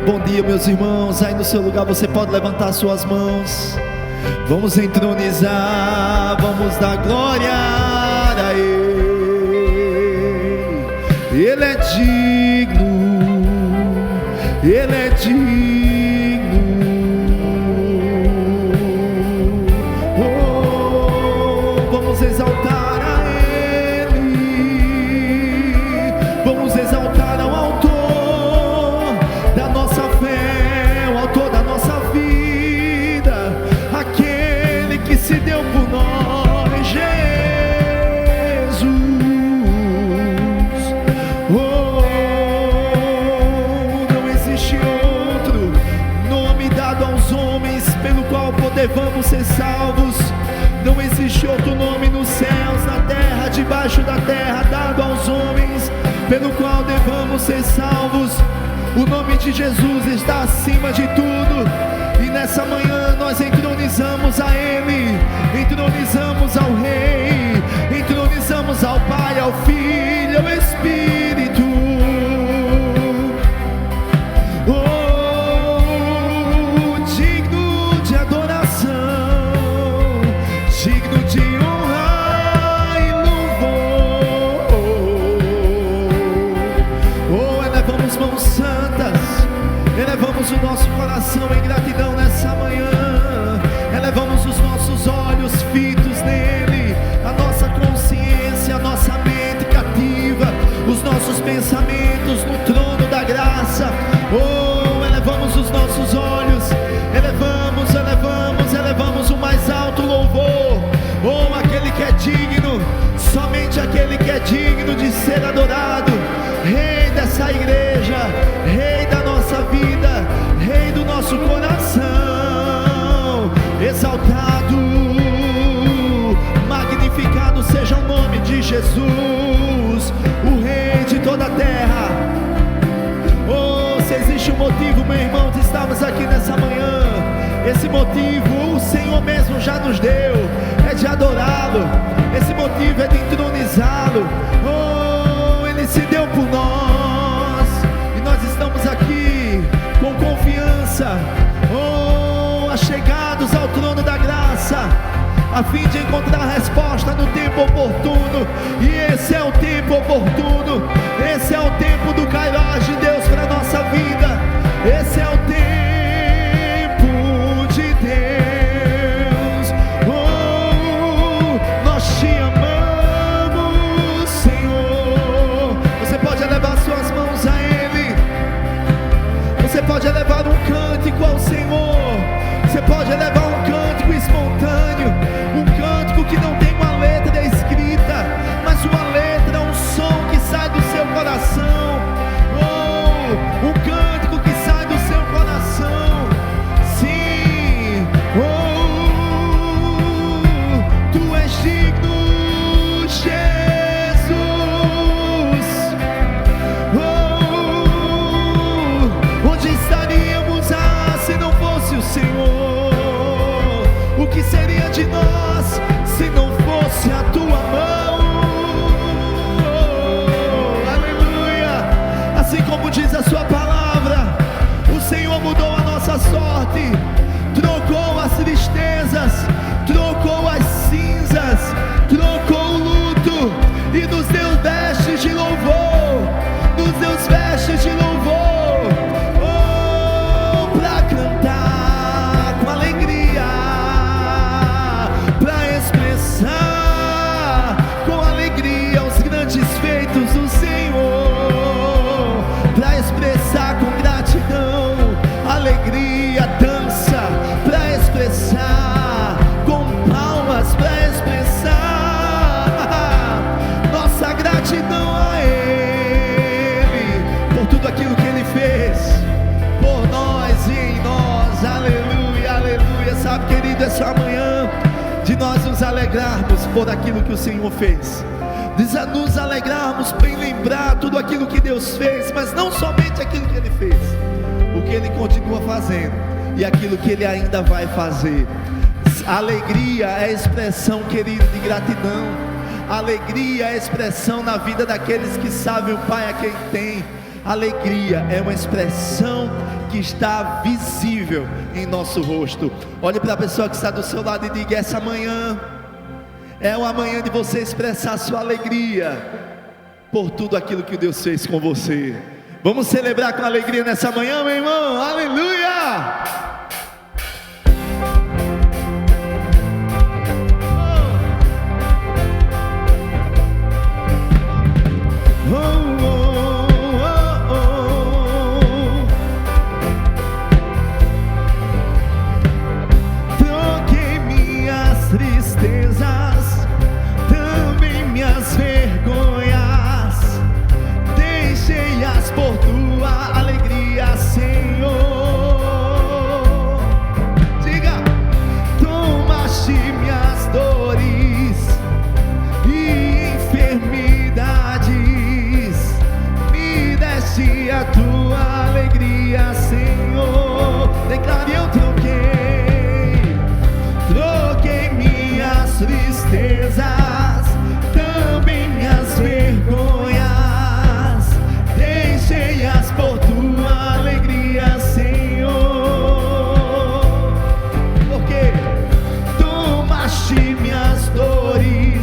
bom dia, meus irmãos. Aí no seu lugar você pode levantar suas mãos. Vamos entronizar, vamos dar glória a Ele. Ele é digno, Ele é digno. Oh, vamos exaltar a Ele, vamos exaltar ao Autor da nossa fé, o Autor da nossa vida, aquele que se deu por nós, Jesus. Oh, não existe outro nome dado aos homens pelo qual podemos ser salvos. Não existe outro nome nos céus, na terra, debaixo da terra, dado aos homens pelo qual devamos ser salvos. O nome de Jesus está acima de tudo. E nessa manhã nós entronizamos a Ele, entronizamos ao Rei, entronizamos ao Pai, ao Filho, ao Espírito. Oh, digno de adoração, digno de honra e louvor. Oh, elevamos mãos santas, elevamos o nosso coração em gratidão nessa manhã, elevamos os nossos olhos fitos nele, a nossa consciência, a nossa mente cativa, os nossos pensamentos no trono da graça. Oh, elevamos os nossos olhos, elevamos, elevamos, elevamos o mais alto louvor. Oh, aquele que é digno, somente aquele que é digno de ser adorado, Rei dessa igreja, Rei da nossa vida, Rei do nosso coração. Exaltado, magnificado seja o nome de Jesus, o Rei de toda a terra. Oh, se existe um motivo, meu irmão, de estarmos aqui nessa manhã, esse motivo o Senhor mesmo já nos deu, é de adorá-lo, esse motivo é de entronizá-lo. Oh, Ele se deu por nós, e nós estamos aqui com confiança, oh, achegados ao trono da graça, a fim de encontrar resposta no tempo oportuno. E esse é o tempo oportuno, esse é o tempo do Kairos de Deus para a nossa vida, esse é o tempo de Deus. Oh, nós te amamos, Senhor. Você pode elevar suas mãos a Ele, você pode elevar um cântico ao Senhor, você pode elevar um cântico espontâneo, um cântico que não tem uma letra escrita, mas uma letra, um som que sai do seu coração. Oh, um cântico que sai do seu coração. Sim, oh, Tu és digno, Jesus. Oh, onde estaríamos se não fosse o Senhor? O que seria de nós se não fosse a Tua mão? Oh, aleluia! Assim como diz a Sua palavra, o Senhor mudou a nossa sorte, trocou as tristezas, trocou as cinzas, trocou o luto e nos deu vestes de louvor, nos deu vestes de louvor. Para cantar com alegria, para expressar com alegria os grandes feitos do Senhor, para expressar com gratidão, alegria, dança, para expressar com palmas, para expressar nossa gratidão a Ele, por tudo aquilo que Ele fez por nós e em nós. Aleluia, aleluia. Sabe, querido, essa manhã de nós nos alegrarmos por aquilo que o Senhor fez, de nos alegrarmos em lembrar tudo aquilo que Deus fez, mas não somente aquilo que Ele fez, o que Ele continua fazendo e aquilo que Ele ainda vai fazer. A alegria é expressão, querido, de gratidão. A alegria é expressão na vida daqueles que sabem o Pai a quem tem. Alegria é uma expressão que está visível em nosso rosto. Olhe para a pessoa que está do seu lado e diga: essa manhã é uma manhã de você expressar a sua alegria por tudo aquilo que Deus fez com você. Vamos celebrar com alegria nessa manhã, meu irmão. Aleluia! Tristezas, também minhas vergonhas, deixei-as por tua alegria, Senhor. Diga: tomaste minhas dores e enfermidades, me deste a tua alegria, Senhor. Declare: eu troquei minhas tristezas, também minhas vergonhas, deixei-as por tua alegria, Senhor. Porque tomaste minhas dores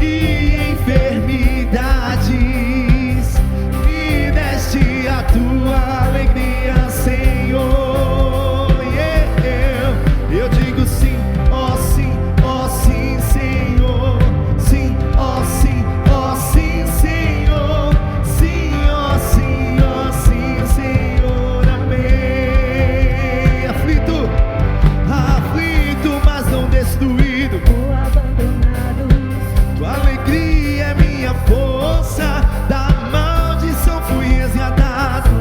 e enfermidades, me deste a tua alegria, Senhor. Eu digo sim, ó sim, ó sim, Senhor. Sim, ó sim, Senhor. Sim, ó sim, Senhor. Amém. Aflito, mas não destruído, tua alegria é minha força, da maldição fui resgatado.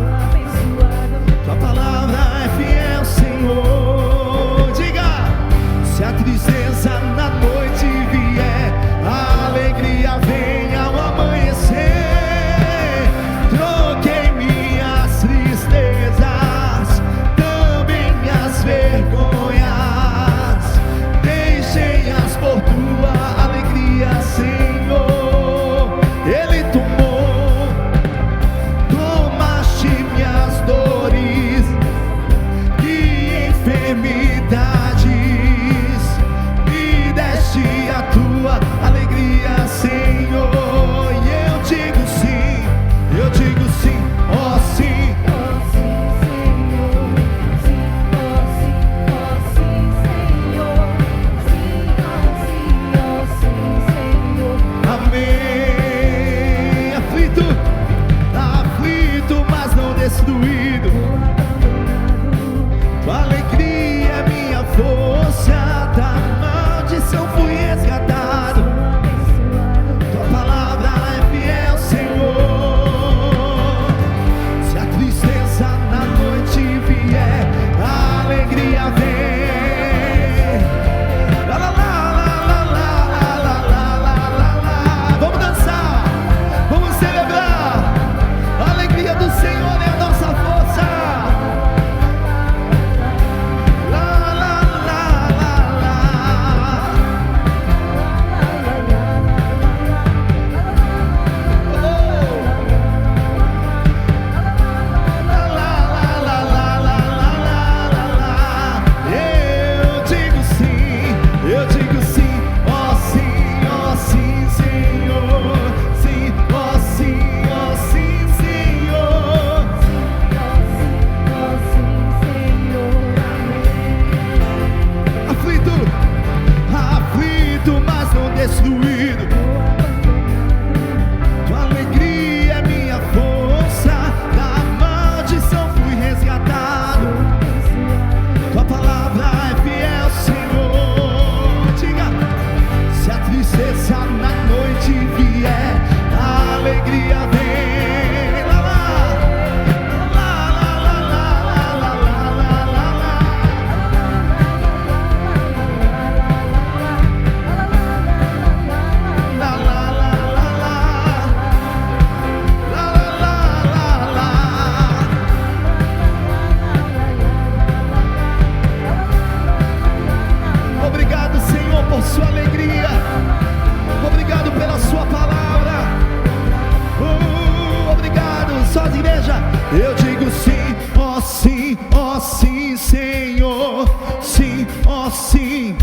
Eu digo sim, ó sim, ó sim, Senhor. Sim, ó sim.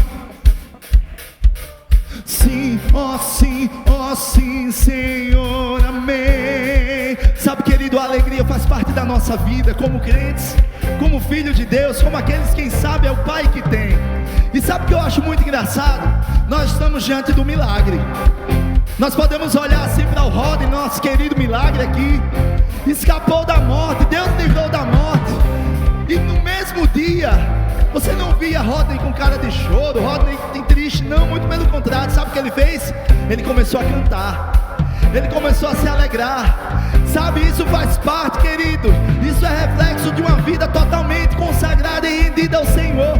Sim, ó sim, ó sim, Senhor, amém. Sabe, querido, a alegria faz parte da nossa vida, como crentes, como filho de Deus, como aqueles, quem sabe, é o Pai que tem. E sabe o que eu acho muito engraçado? Nós estamos diante do milagre. Nós podemos olhar assim para o Rodney, nosso querido milagre aqui. Escapou da morte, Deus livrou da morte. E no mesmo dia, você não via Rodney com cara de choro, Rodney triste, não, muito pelo contrário. Sabe o que ele fez? Ele começou a cantar, ele começou a se alegrar. Sabe, isso faz parte, querido. Isso é reflexo de uma vida totalmente consagrada e rendida ao Senhor.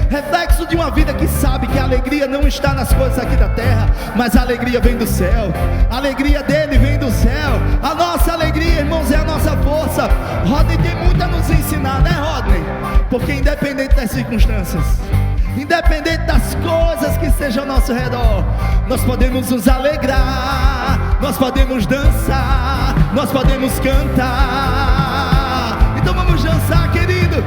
Reflexo de uma vida que sabe que a alegria não está nas coisas aqui da terra, mas a alegria vem do céu. A alegria dele vem do céu. A nossa alegria, irmãos, é a nossa força. Rodney tem muito a nos ensinar, né, Rodney? Porque independente das circunstâncias, independente das coisas que estejam ao nosso redor, nós podemos nos alegrar, nós podemos dançar, nós podemos cantar. Então vamos dançar, querido.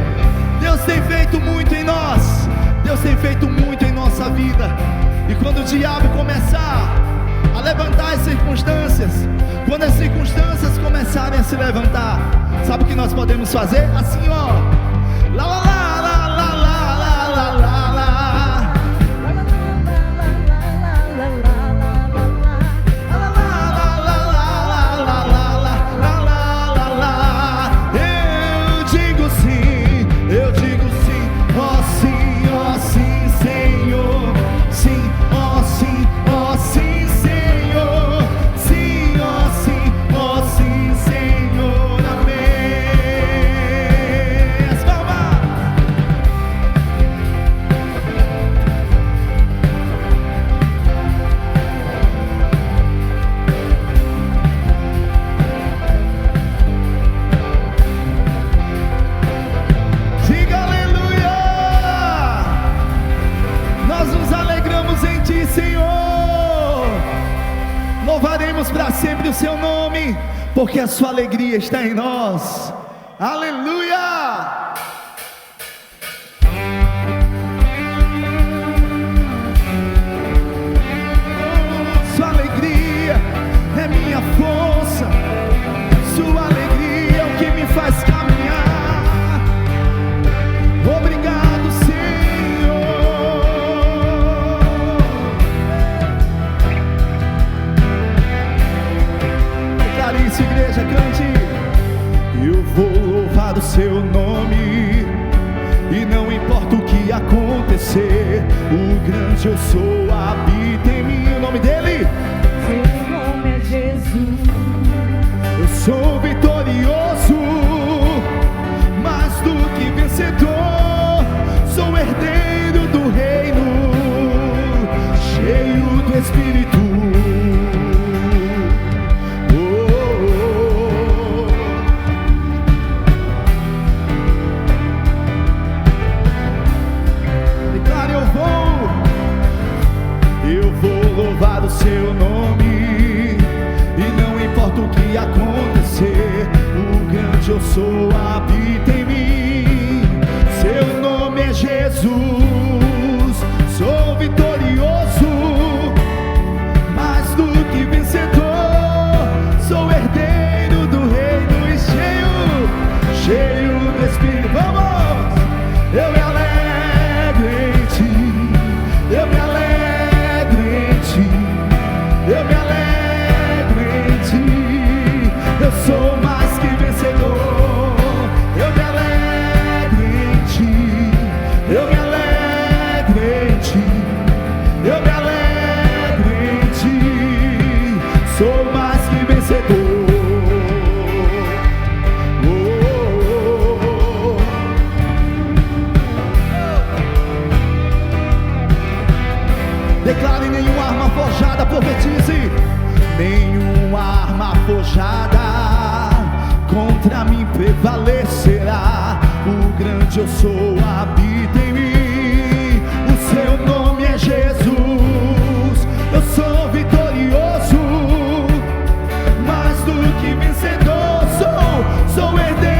Deus tem feito muito em nós, Deus tem feito muito em nossa vida. E quando o diabo começar a levantar as circunstâncias, quando as circunstâncias começarem a se levantar, sabe o que nós podemos fazer? Assim, ó, lá, lá, lá, lá, lá, lá, lá, lá, lá, lá. Louvaremos para sempre o seu nome, porque a sua alegria está em nós. Aleluia! Sua alegria é minha força, sua alegria é o que me faz caminhar. Obrigado, Senhor. Declare isso, igreja, cante. Eu vou louvar o seu nome, e não importa o que acontecer, o grande eu sou habita em mim. O nome dele? Seu nome é Jesus. Eu sou vitorioso, mais do que vencedor. Sou herdeiro do reino, cheio do Espírito. Louvar o seu nome, e não importa o que acontecer, o grande eu sou habita em mim. Seu nome é Jesus. Sou vitorioso, mais do que vencedor. Sou herdeiro do reino e cheio do Espírito. Vamos! Eu me alegro em ti, eu me alegro. Eu me alegro em ti, eu sou mais que vencedor. Eu me alegro em ti, eu me alegro em ti, eu me alegro em ti, sou mais que vencedor. Oh, oh, oh. Declare: nenhuma arma forjada, profetize. Nenhuma arma forjada contra mim prevalecerá. O grande eu sou habita em mim. O seu nome é Jesus. Eu sou vitorioso, mais do que vencedor. Sou herdeiro.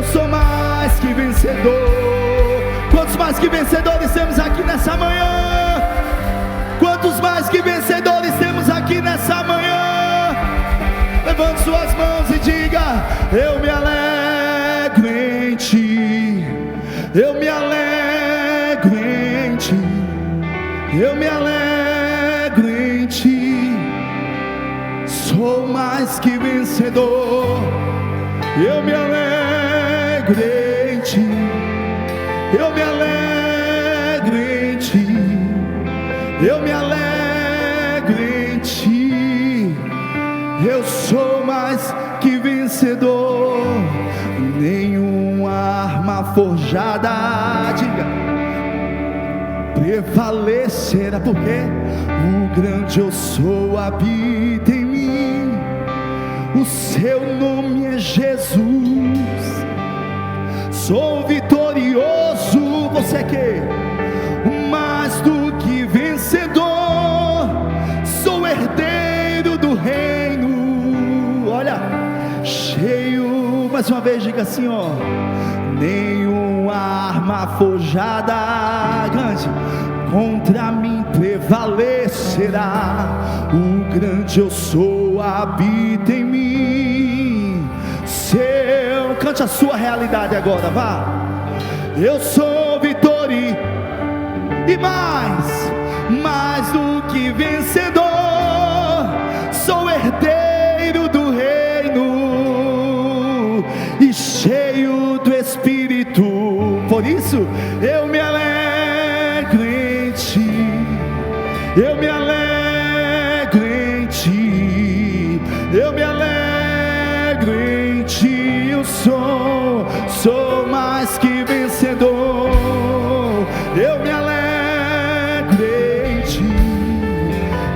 Eu sou mais que vencedor. Quantos mais que vencedores temos aqui nessa manhã? Quantos mais que vencedores temos aqui nessa manhã? Levante suas mãos e diga: eu me alegro em ti, eu me alegro em ti, eu me alegro em ti. Sou mais que vencedor. Eu me alegro em ti, eu me alegro em ti, eu me alegro em ti. Eu sou mais que vencedor. Nenhuma arma forjada, diga, prevalecerá, porque o grande eu sou habita em mim. O seu nome é Jesus. Sou vitorioso. Você é que? Mais do que vencedor. Sou herdeiro do reino. Olha, cheio. Mais uma vez diga assim, ó: nenhuma arma forjada, grande, contra mim prevalecerá. O grande eu sou habita em mim. Seu, cante a sua realidade agora, vá. Eu sou vitória e mais do que vencedor. Sou herdeiro do reino e cheio do Espírito. Por isso eu me alegro em ti, eu me alegro em ti, eu me alegro em ti. Eu sou mais que vencedor. Eu me alegro em ti,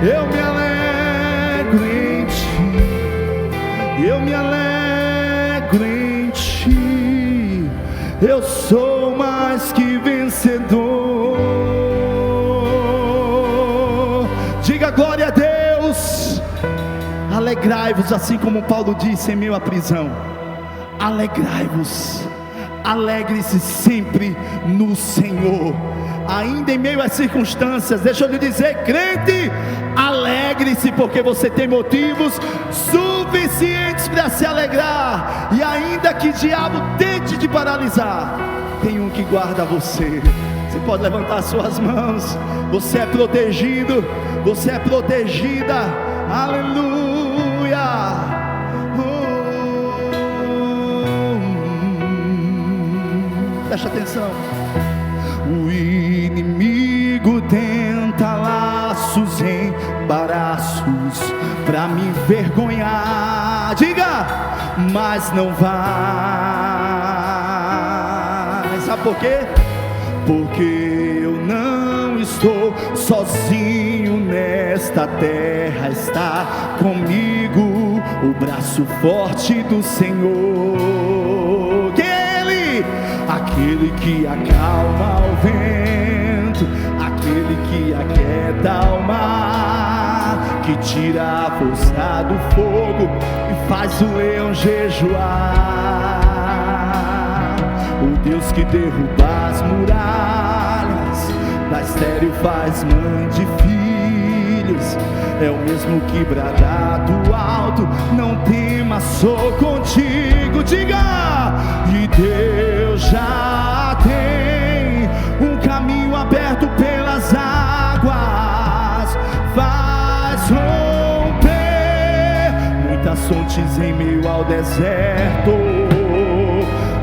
eu me alegro em ti, eu me alegro em ti. Eu sou mais que vencedor. Diga glória a Deus. Alegrai-vos, assim como Paulo disse em meio à prisão. Alegrai-vos, alegre-se sempre no Senhor. Ainda em meio às circunstâncias, deixa eu lhe dizer, crente, alegre-se, porque você tem motivos suficientes para se alegrar. E ainda que o diabo tente te paralisar, tem um que guarda você. Você pode levantar suas mãos. Você é protegido, você é protegida. Aleluia. Preste atenção. O inimigo tenta laços, embaraços para me envergonhar. Diga, mas não vai. Sabe por quê? Porque eu não estou sozinho nesta terra. Está comigo o braço forte do Senhor. Aquele que acalma o vento, aquele que aquieta o mar, que tira a força do fogo e faz o leão jejuar. O Deus que derruba as muralhas, da estéril faz mãe de filhos, é o mesmo que brada do alto, não tema, sou contigo. Diga, e Deus já tem um caminho aberto pelas águas, faz romper muitas fontes em meio ao deserto.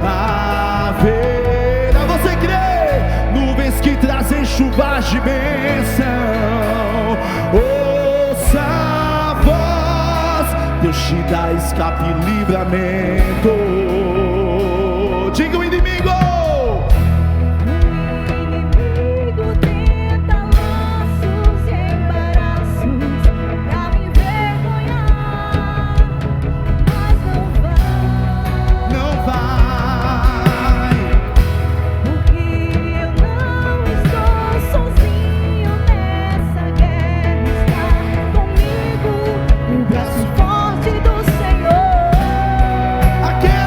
Haverá, você crê, nuvens que trazem chuvas de bênção. Ouça a voz, Deus te dá escape e livramento. Diga o inimigo. Aquele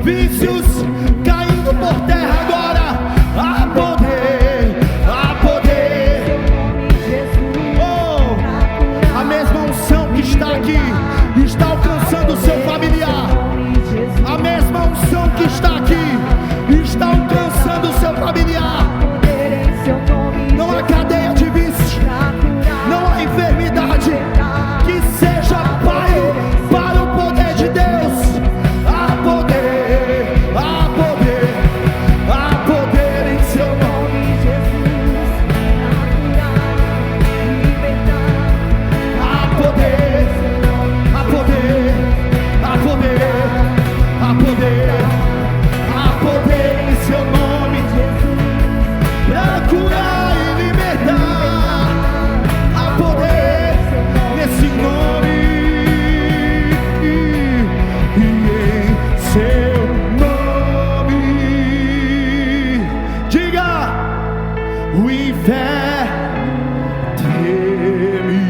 vícios caindo por terra agora. Há poder, há poder. Oh, a mesma unção que está aqui está alcançando o seu familiar. A mesma unção que está aqui está alcançando o seu familiar. Não há cadeia de vício, não há enfermidade que seja paio para o poder de Deus. Há poder, há poder, há poder em seu nome, Jesus. Há poder, há poder, há poder, há poder, há poder em seu nome, Jesus, para curar e libertar. Há poder nesse nome e em seu nome. Diga: o inferno treme.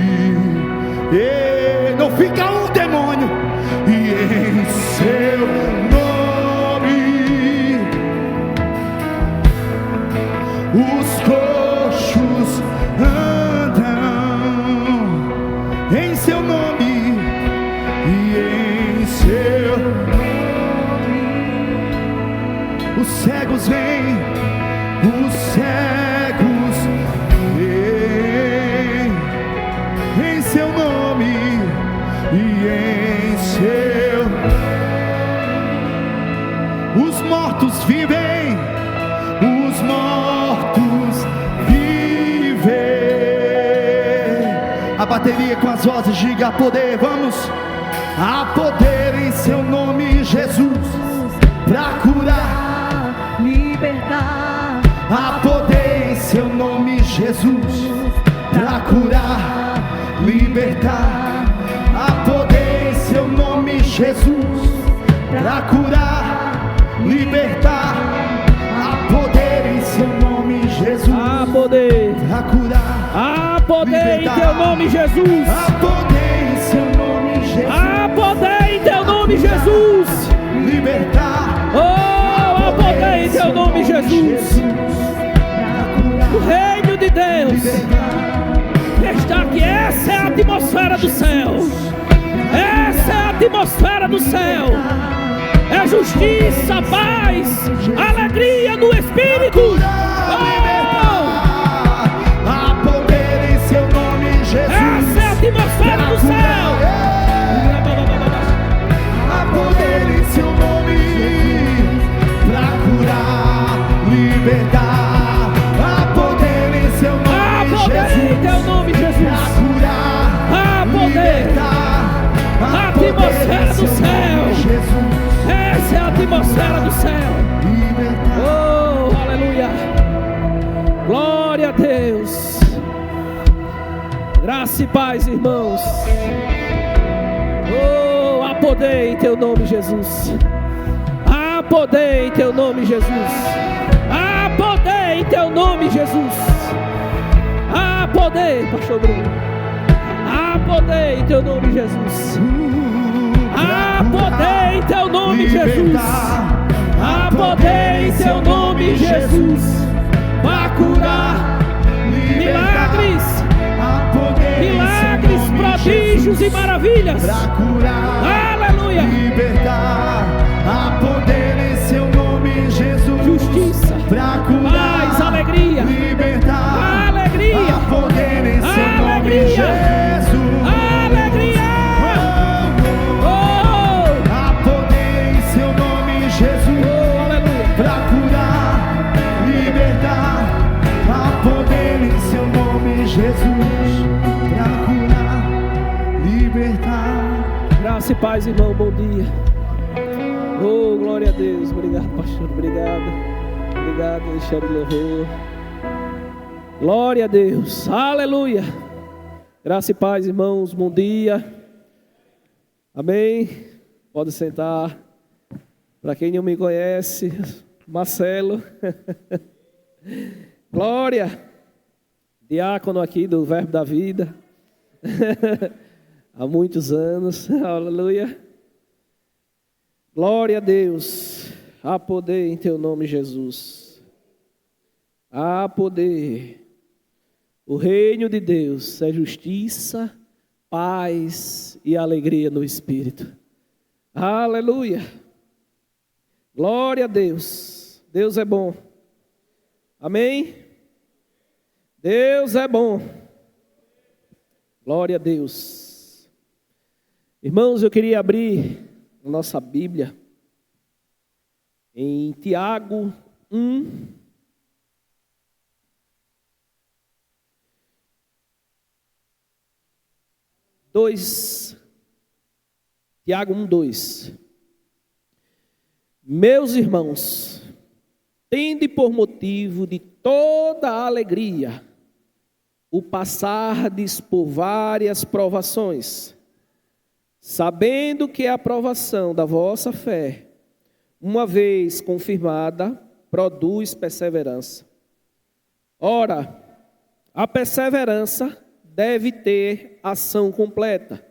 Não fica um demônio. E em seu nome os coxos andam. Em seu nome e em seu nome os cegos vêm, os cegos vêm. Em seu nome e em seu os mortos vivem, os mortos vivem. A bateria com as vozes, diga: há poder, vamos. Há poder em seu nome, Jesus, para curar, libertar. há poder em seu nome, Jesus, para curar, libertar. Há poder em seu nome, Jesus, para curar, libertar. Há poder em seu nome, Jesus, Há poder, para curar, há poder em teu nome, Jesus. há poder em seu nome, Jesus, Há poder em teu nome, Jesus. libertar. Oh, há poder em teu nome, Jesus. O reino de Deus está aqui. Essa é a atmosfera do céu. Essa é a atmosfera do céu. É justiça, paz, alegria no Espírito. Oh, Há poder em seu nome, Jesus. essa é a atmosfera do céu. Há poder em seu nome para curar, libertar. Há poder em seu Há nome, poder em Jesus, teu nome, para Jesus. curar, Há poder. libertar. A Há poder atmosfera em do seu céu. nome, Jesus, Essa é a atmosfera do céu. libertar. Oh, aleluia. Glória a Deus. Graça e paz, irmãos. Oh, há poder em teu nome, Jesus. Há poder em teu nome, Jesus. Há poder em teu nome, Jesus. Há poder, pastor Bruno. Há poder em teu nome, Jesus. Há poder em teu nome, Jesus. Há poder em teu nome, Jesus. Para curar, milagres, milagres, prodígios e maravilhas. Para curar, Aleluia. libertar. Há poder em seu nome, Jesus. Justiça, Para curar, paz, alegria, libertar. alegria, Há poder em seu nome, alegria, Jesus. alegria. Oh, Há poder em seu nome, Jesus. oh, aleluia. Para curar, libertar. Há poder em seu nome, Jesus. Para curar, libertar. Graça e paz, irmão, bom dia. Oh, glória a Deus. Obrigado, pastor, obrigado. Obrigado, Alexandre louvor. Glória a Deus, aleluia. Graça e paz, irmãos, bom dia. Amém. Pode sentar. Para quem não me conhece, Marcelo. Glória. Diácono aqui do Verbo da Vida. Há muitos anos. Aleluia. Glória a Deus. Há poder em teu nome, Jesus. Há poder. O reino de Deus é justiça, paz e alegria no Espírito. Aleluia. Glória a Deus. Deus é bom. Amém? Deus é bom. Glória a Deus. Irmãos, eu queria abrir a nossa Bíblia em Tiago 1. Tiago 1:2. Meus irmãos, tende por motivo de toda a alegria o passardes por várias provações, sabendo que a provação da vossa fé, uma vez confirmada, produz perseverança. Ora, a perseverança deve ter ação completa,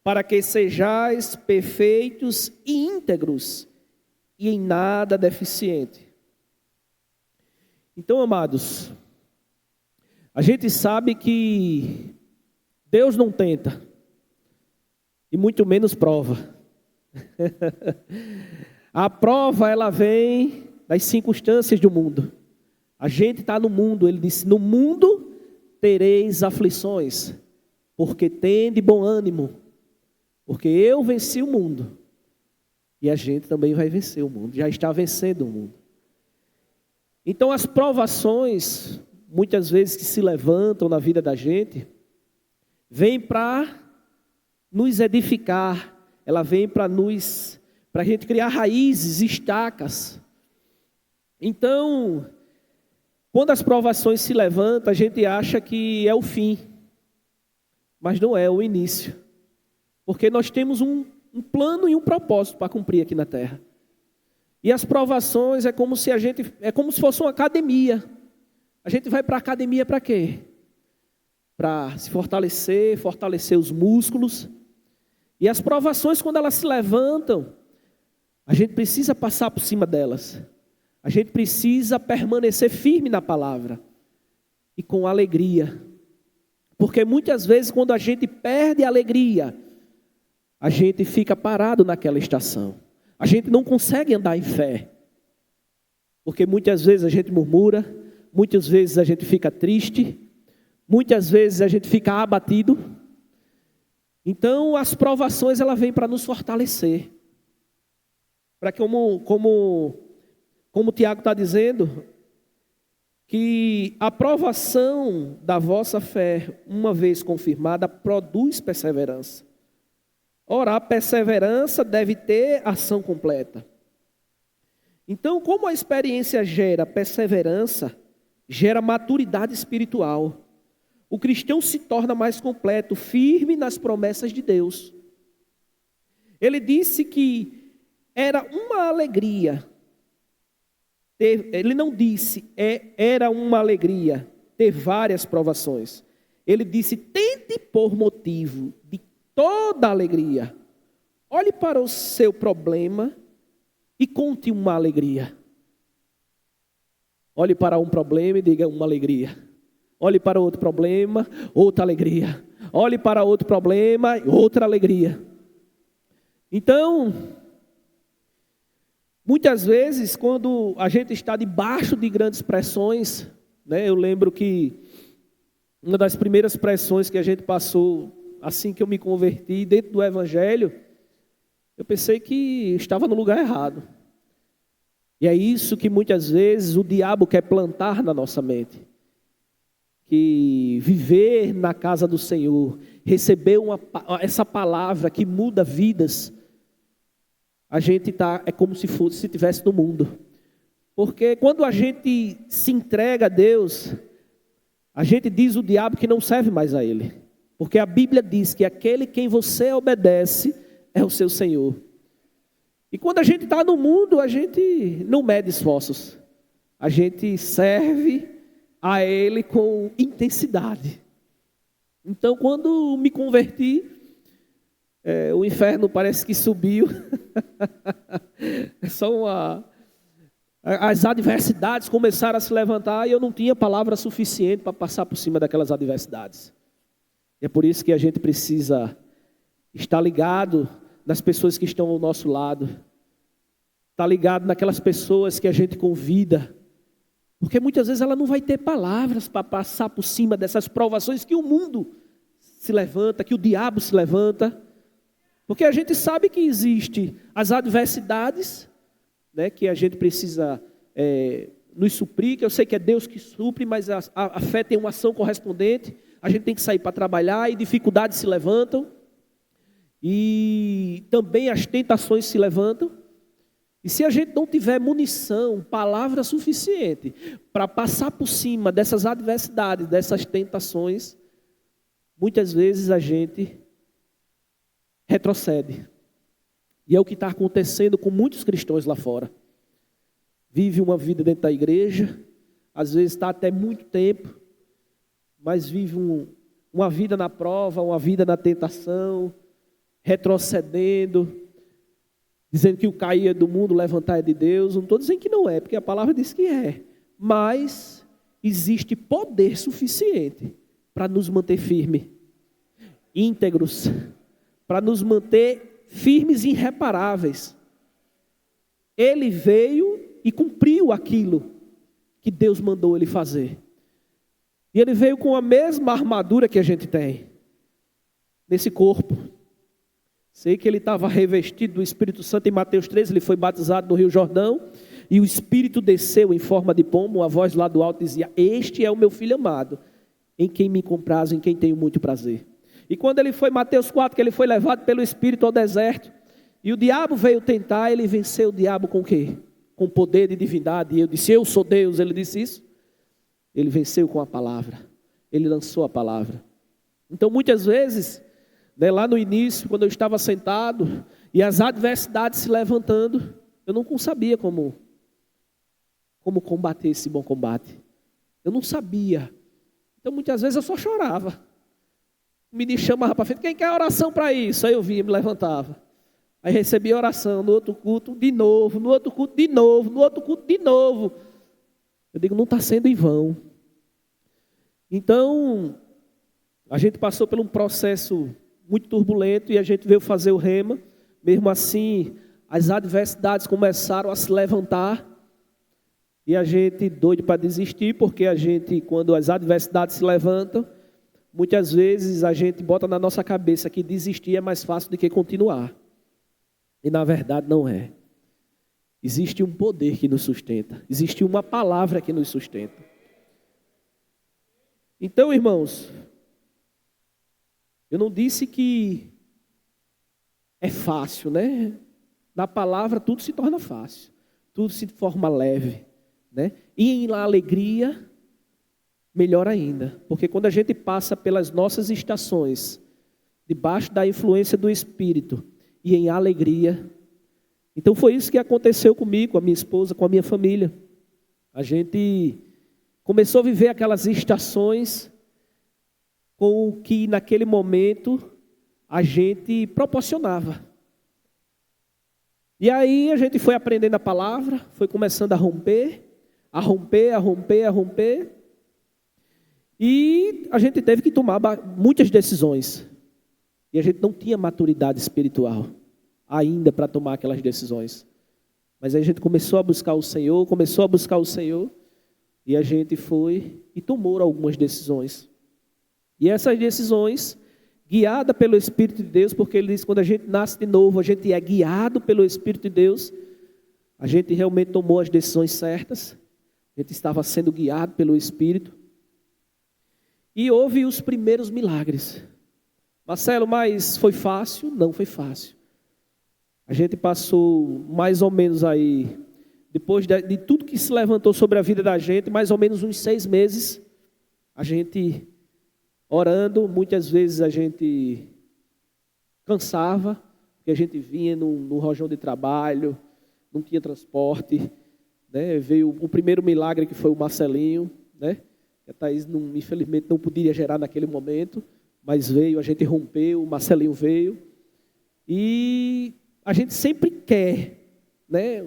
para que sejais perfeitos e íntegros e em nada deficiente. Então, amados, a gente sabe que Deus não tenta, e muito menos prova. A prova, ela vem das circunstâncias do mundo. A gente está no mundo, ele disse, no mundo tereis aflições, porque tende bom ânimo, porque eu venci o mundo, e a gente também vai vencer o mundo, já está vencendo o mundo. Então as provações, muitas vezes que se levantam na vida da gente, vêm para nos edificar, ela vem para a gente criar raízes, estacas. Então, quando as provações se levantam, a gente acha que é o fim, mas não é o início, porque nós temos um plano e um propósito para cumprir aqui na terra. E as provações é como se fosse uma academia. A gente vai para a academia para quê? Para se fortalecer os músculos. E as provações, quando elas se levantam, a gente precisa passar por cima delas. A gente precisa permanecer firme na palavra e com alegria. Porque muitas vezes quando a gente perde a alegria, a gente fica parado naquela estação. A gente não consegue andar em fé. Porque muitas vezes a gente murmura, muitas vezes a gente fica triste, muitas vezes a gente fica abatido. Então as provações, ela vem para nos fortalecer. Para que como o Tiago está dizendo, que a provação da vossa fé, uma vez confirmada, produz perseverança. Ora, a perseverança deve ter ação completa. Então, como a experiência gera perseverança, gera maturidade espiritual. O cristão se torna mais completo, firme nas promessas de Deus. Ele disse que era uma alegria. Ele não disse, era uma alegria ter várias provações. Ele disse, tende por motivo de toda alegria. Olhe para o seu problema e conte uma alegria. Olhe para um problema e diga uma alegria. Olhe para outro problema, outra alegria. Olhe para outro problema, outra alegria. Então, muitas vezes, quando a gente está debaixo de grandes pressões, né, eu lembro que uma das primeiras pressões que a gente passou, assim que eu me converti dentro do Evangelho, eu pensei que estava no lugar errado. E é isso que muitas vezes o diabo quer plantar na nossa mente. Que viver na casa do Senhor, receber essa palavra que muda vidas, a gente é como se estivesse no mundo. Porque quando a gente se entrega a Deus, a gente diz ao diabo que não serve mais a Ele. Porque a Bíblia diz que aquele quem você obedece é o seu Senhor. E quando a gente está no mundo, a gente não mede esforços. A gente serve a Ele com intensidade. Então, quando me converti, o inferno parece que subiu. É só As adversidades começaram a se levantar e eu não tinha palavra suficiente para passar por cima daquelas adversidades. E é por isso que a gente precisa estar ligado nas pessoas que estão ao nosso lado. Estar ligado naquelas pessoas que a gente convida. Porque muitas vezes ela não vai ter palavras para passar por cima dessas provações que o mundo se levanta, que o diabo se levanta. Porque a gente sabe que existe as adversidades, né, que a gente precisa nos suprir, que eu sei que é Deus que supre, mas a fé tem uma ação correspondente, a gente tem que sair para trabalhar e dificuldades se levantam, e também as tentações se levantam, e se a gente não tiver munição, palavra suficiente para passar por cima dessas adversidades, dessas tentações, muitas vezes a gente retrocede. E é o que está acontecendo com muitos cristãos lá fora. Vive uma vida dentro da igreja, às vezes está até muito tempo, mas vive uma vida na prova, uma vida na tentação, retrocedendo, dizendo que o cair é do mundo, levantar é de Deus. Não estou dizendo que não é, porque a palavra diz que é. Mas existe poder suficiente para nos manter firmes, íntegros, para nos manter firmes e irreparáveis. Ele veio e cumpriu aquilo que Deus mandou ele fazer. E ele veio com a mesma armadura que a gente tem nesse corpo. Sei que ele estava revestido do Espírito Santo. Em Mateus 13, ele foi batizado no Rio Jordão, e o Espírito desceu em forma de pombo. Uma voz lá do alto dizia: este é o meu filho amado, em quem me comprazo, em quem tenho muito prazer. E quando ele foi, Mateus 4, que ele foi levado pelo Espírito ao deserto, e o diabo veio tentar, ele venceu o diabo com o quê? Com poder de divindade. E eu disse: eu sou Deus. Ele disse isso. Ele venceu com a palavra. Ele lançou a palavra. Então muitas vezes, né, lá no início, quando eu estava sentado e as adversidades se levantando, eu não sabia como combater esse bom combate. Eu não sabia. Então muitas vezes eu só chorava. O menino chamava para frente: quem quer oração para isso? Aí eu vinha, me levantava. Aí recebia oração, no outro culto de novo, no outro culto de novo, no outro culto de novo. Eu digo, não está sendo em vão. Então, a gente passou por um processo muito turbulento e a gente veio fazer o rema. Mesmo assim, as adversidades começaram a se levantar. E a gente doido para desistir, porque a gente, quando as adversidades se levantam, muitas vezes a gente bota na nossa cabeça que desistir é mais fácil do que continuar. E na verdade não é. Existe um poder que nos sustenta. Existe uma palavra que nos sustenta. Então, irmãos, eu não disse que é fácil, né? Na palavra tudo se torna fácil. Tudo se forma leve, né? E em alegria, melhor ainda. Porque quando a gente passa pelas nossas estações, debaixo da influência do Espírito, e em alegria. Então foi isso que aconteceu comigo, com a minha esposa, com a minha família. A gente começou a viver aquelas estações com o que naquele momento a gente proporcionava. E aí a gente foi aprendendo a palavra, foi começando a romper. E a gente teve que tomar muitas decisões. E a gente não tinha maturidade espiritual ainda para tomar aquelas decisões. Mas aí a gente começou a buscar o Senhor, e a gente foi e tomou algumas decisões. E essas decisões, guiada pelo Espírito de Deus, porque ele diz que quando a gente nasce de novo, a gente é guiado pelo Espírito de Deus, a gente realmente tomou as decisões certas, a gente estava sendo guiado pelo Espírito, e houve os primeiros milagres. Marcelo, mas foi fácil? Não foi fácil. A gente passou mais ou menos aí, depois de tudo que se levantou sobre a vida da gente, mais ou menos uns 6 meses, a gente orando. Muitas vezes a gente cansava, porque a gente vinha num rojão de trabalho, não tinha transporte, né? Veio o primeiro milagre, que foi o Marcelinho, né? A Thaís, infelizmente, não podia gerar naquele momento, mas veio, a gente rompeu, o Marcelinho veio. E a gente sempre quer né,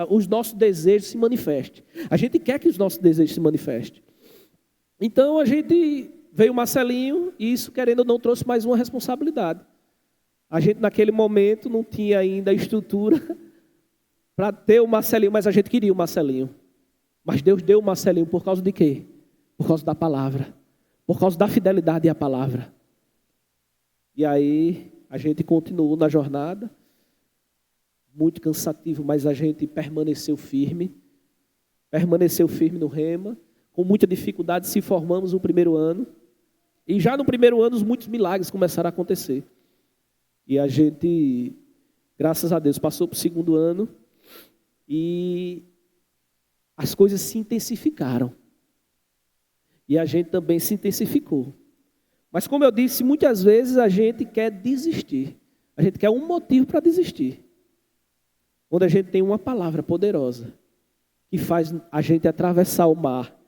os nossos desejos se manifestem. A gente quer que os nossos desejos se manifestem. Então a gente veio o Marcelinho e isso, querendo ou não, trouxe mais uma responsabilidade. A gente naquele momento não tinha ainda a estrutura para ter o Marcelinho, mas a gente queria o Marcelinho. Mas Deus deu o Marcelinho por causa de quê? Por causa da palavra. Por causa da fidelidade à palavra. E aí a gente continuou na jornada. Muito cansativo, mas a gente permaneceu firme. Permaneceu firme no rema. Com muita dificuldade se formamos no primeiro ano. E já no primeiro ano muitos milagres começaram a acontecer. E a gente, graças a Deus, passou para o segundo ano. E as coisas se intensificaram. E a gente também se intensificou. Mas como eu disse, muitas vezes a gente quer desistir. A gente quer um motivo para desistir. Quando a gente tem uma palavra poderosa, que faz a gente atravessar o mar.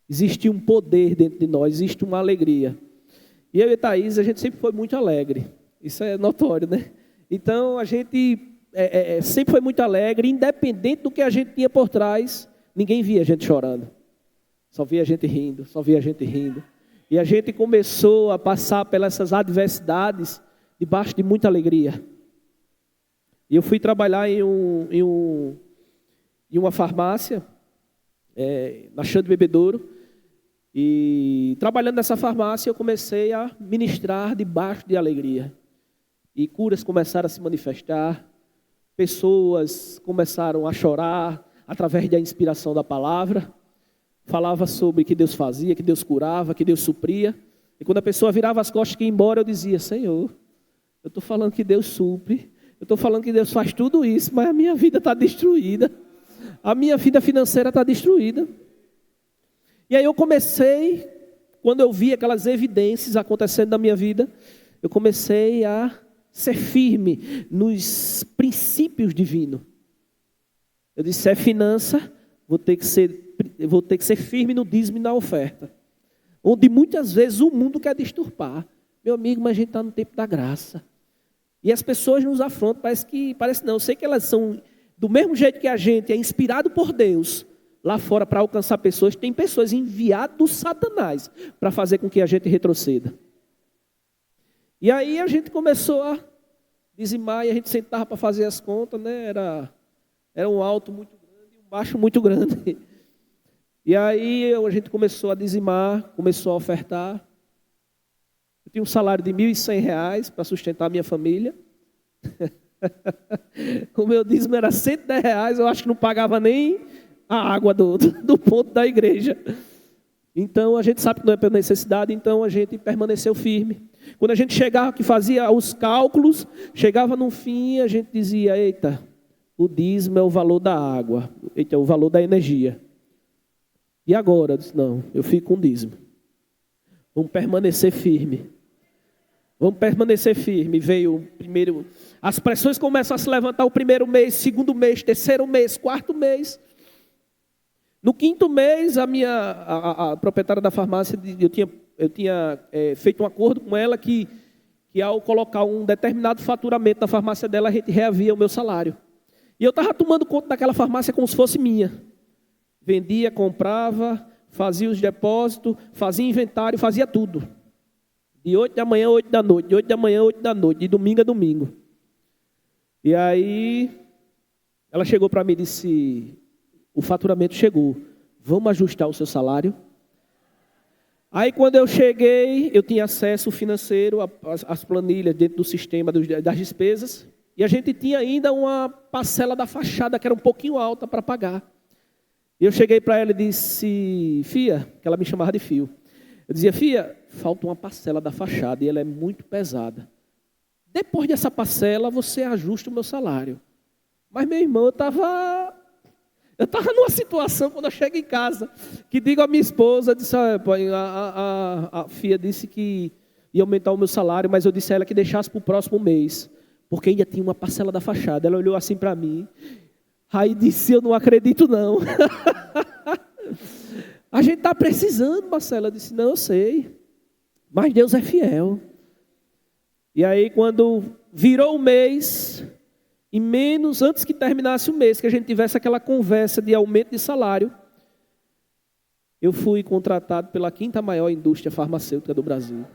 Existe um poder dentro de nós, existe uma alegria. E eu e a Thaís, a gente sempre foi muito alegre. Isso é notório, né? Então a gente sempre foi muito alegre, independente do que a gente tinha por trás, ninguém via a gente chorando. Só via a gente rindo, só via a gente rindo. E a gente começou a passar pelas adversidades debaixo de muita alegria. E eu fui trabalhar em uma farmácia, na Chã de Bebedouro. E trabalhando nessa farmácia, eu comecei a ministrar debaixo de alegria. E curas começaram a se manifestar. Pessoas começaram a chorar através da inspiração da palavra. Falava sobre que Deus fazia, que Deus curava, que Deus supria. E quando a pessoa virava as costas e ia embora, eu dizia: Senhor, eu estou falando que Deus supre. Eu estou falando que Deus faz tudo isso, mas a minha vida está destruída. A minha vida financeira está destruída. E aí eu comecei, quando eu vi aquelas evidências acontecendo na minha vida, eu comecei a ser firme nos princípios divinos. Eu disse: é finança, vou ter que ser firme no dízimo e na oferta. Onde muitas vezes o mundo quer disturbar. Meu amigo, mas a gente está no tempo da graça. E as pessoas nos afrontam, parece não, eu sei que elas são, do mesmo jeito que a gente é inspirado por Deus, lá fora para alcançar pessoas, tem pessoas enviadas do Satanás para fazer com que a gente retroceda. E aí a gente começou a dizimar e a gente sentava para fazer as contas, né? Era um alto muito grande e um baixo muito grande. E aí a gente começou a dizimar, começou a ofertar. Eu tinha um salário de R$ 1.100 para sustentar a minha família. O meu dízimo era R$ 110, eu acho que não pagava nem a água do ponto da igreja. Então a gente sabe que não é pela necessidade, então a gente permaneceu firme. Quando a gente chegava, que fazia os cálculos, chegava no fim, a gente dizia: eita, o dízimo é o valor da água, eita, é o valor da energia. E agora? Eu disse: não, eu fico com o dízimo. Vamos permanecer firme. Vamos permanecer firme. Veio o primeiro. As pressões começam a se levantar o primeiro mês, segundo mês, terceiro mês, quarto mês. No quinto mês, a proprietária da farmácia, eu tinha feito um acordo com ela que ao colocar um determinado faturamento na farmácia dela, a gente reavia o meu salário. E eu estava tomando conta daquela farmácia como se fosse minha. Vendia, comprava, fazia os depósitos, fazia inventário, fazia tudo. De 8 da manhã a 8 da noite, de 8 da manhã a 8 da noite, de domingo a domingo. E aí, ela chegou para mim e disse: o faturamento chegou, vamos ajustar o seu salário? Aí quando eu cheguei, eu tinha acesso financeiro às planilhas dentro do sistema das despesas. E a gente tinha ainda uma parcela da fachada que era um pouquinho alta para pagar. E eu cheguei para ela e disse: Fia, que ela me chamava de Fio. Eu dizia: Fia, falta uma parcela da fachada e ela é muito pesada. Depois dessa parcela, você ajusta o meu salário. Mas, meu irmão, eu estava numa situação, quando eu chego em casa, que digo à minha esposa, disse: a Fia disse que ia aumentar o meu salário, mas eu disse a ela que deixasse para o próximo mês, porque ainda tinha uma parcela da fachada. Ela olhou assim para mim, aí disse: eu não acredito não. A gente está precisando, Marcela. Eu disse: não, eu sei, mas Deus é fiel. E aí quando virou o mês, em menos, antes que terminasse o mês, que a gente tivesse aquela conversa de aumento de salário, eu fui contratado pela 5ª maior indústria farmacêutica do Brasil.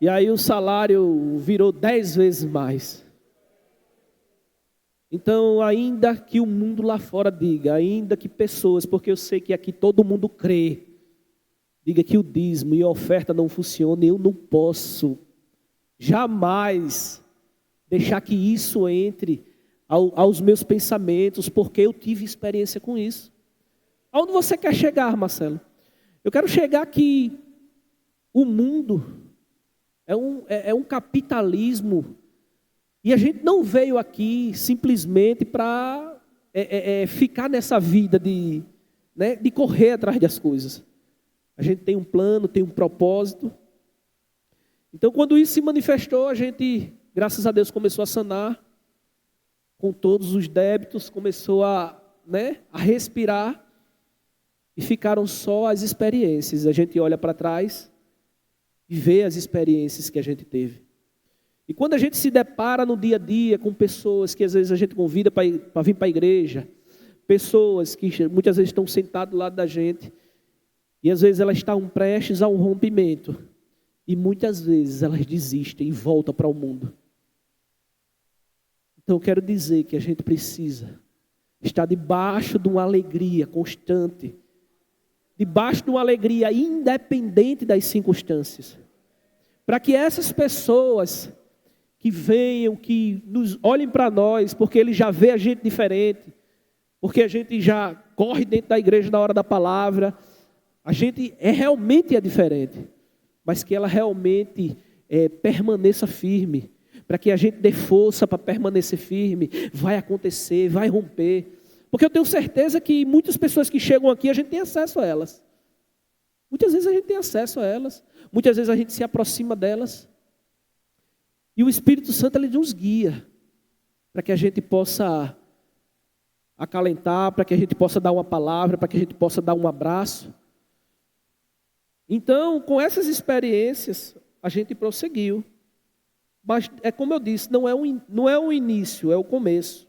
E aí o salário virou 10 vezes mais. Então, ainda que o mundo lá fora diga, ainda que pessoas, porque eu sei que aqui todo mundo crê, diga que o dízimo e a oferta não funcionam, eu não posso jamais deixar que isso entre aos meus pensamentos, porque eu tive experiência com isso. Aonde você quer chegar, Marcelo? Eu quero chegar que o mundo é um capitalismo, e a gente não veio aqui simplesmente para ficar nessa vida de correr atrás das coisas. A gente tem um plano, tem um propósito. Então, quando isso se manifestou, a gente, graças a Deus, começou a sanar com todos os débitos, começou a respirar, e ficaram só as experiências. A gente olha para trás e vê as experiências que a gente teve. E quando a gente se depara no dia a dia com pessoas que às vezes a gente convida para vir para a igreja, pessoas que muitas vezes estão sentadas do lado da gente, e às vezes elas estão prestes a um rompimento, e muitas vezes elas desistem e voltam para o mundo. Então eu quero dizer que a gente precisa estar debaixo de uma alegria constante, debaixo de uma alegria independente das circunstâncias, para que essas pessoas que venham, que nos olhem para nós, porque eles já vê a gente diferente, porque a gente já corre dentro da igreja na hora da palavra, a gente realmente é diferente, mas que ela realmente permaneça firme, para que a gente dê força para permanecer firme. Vai acontecer, vai romper, porque eu tenho certeza que muitas pessoas que chegam aqui, a gente tem acesso a elas. Muitas vezes a gente tem acesso a elas. Muitas vezes a gente se aproxima delas. E o Espírito Santo, ele nos guia, para que a gente possa acalentar, para que a gente possa dar uma palavra, para que a gente possa dar um abraço. Então, com essas experiências, a gente prosseguiu. Mas, é como eu disse, não é o início, é o começo.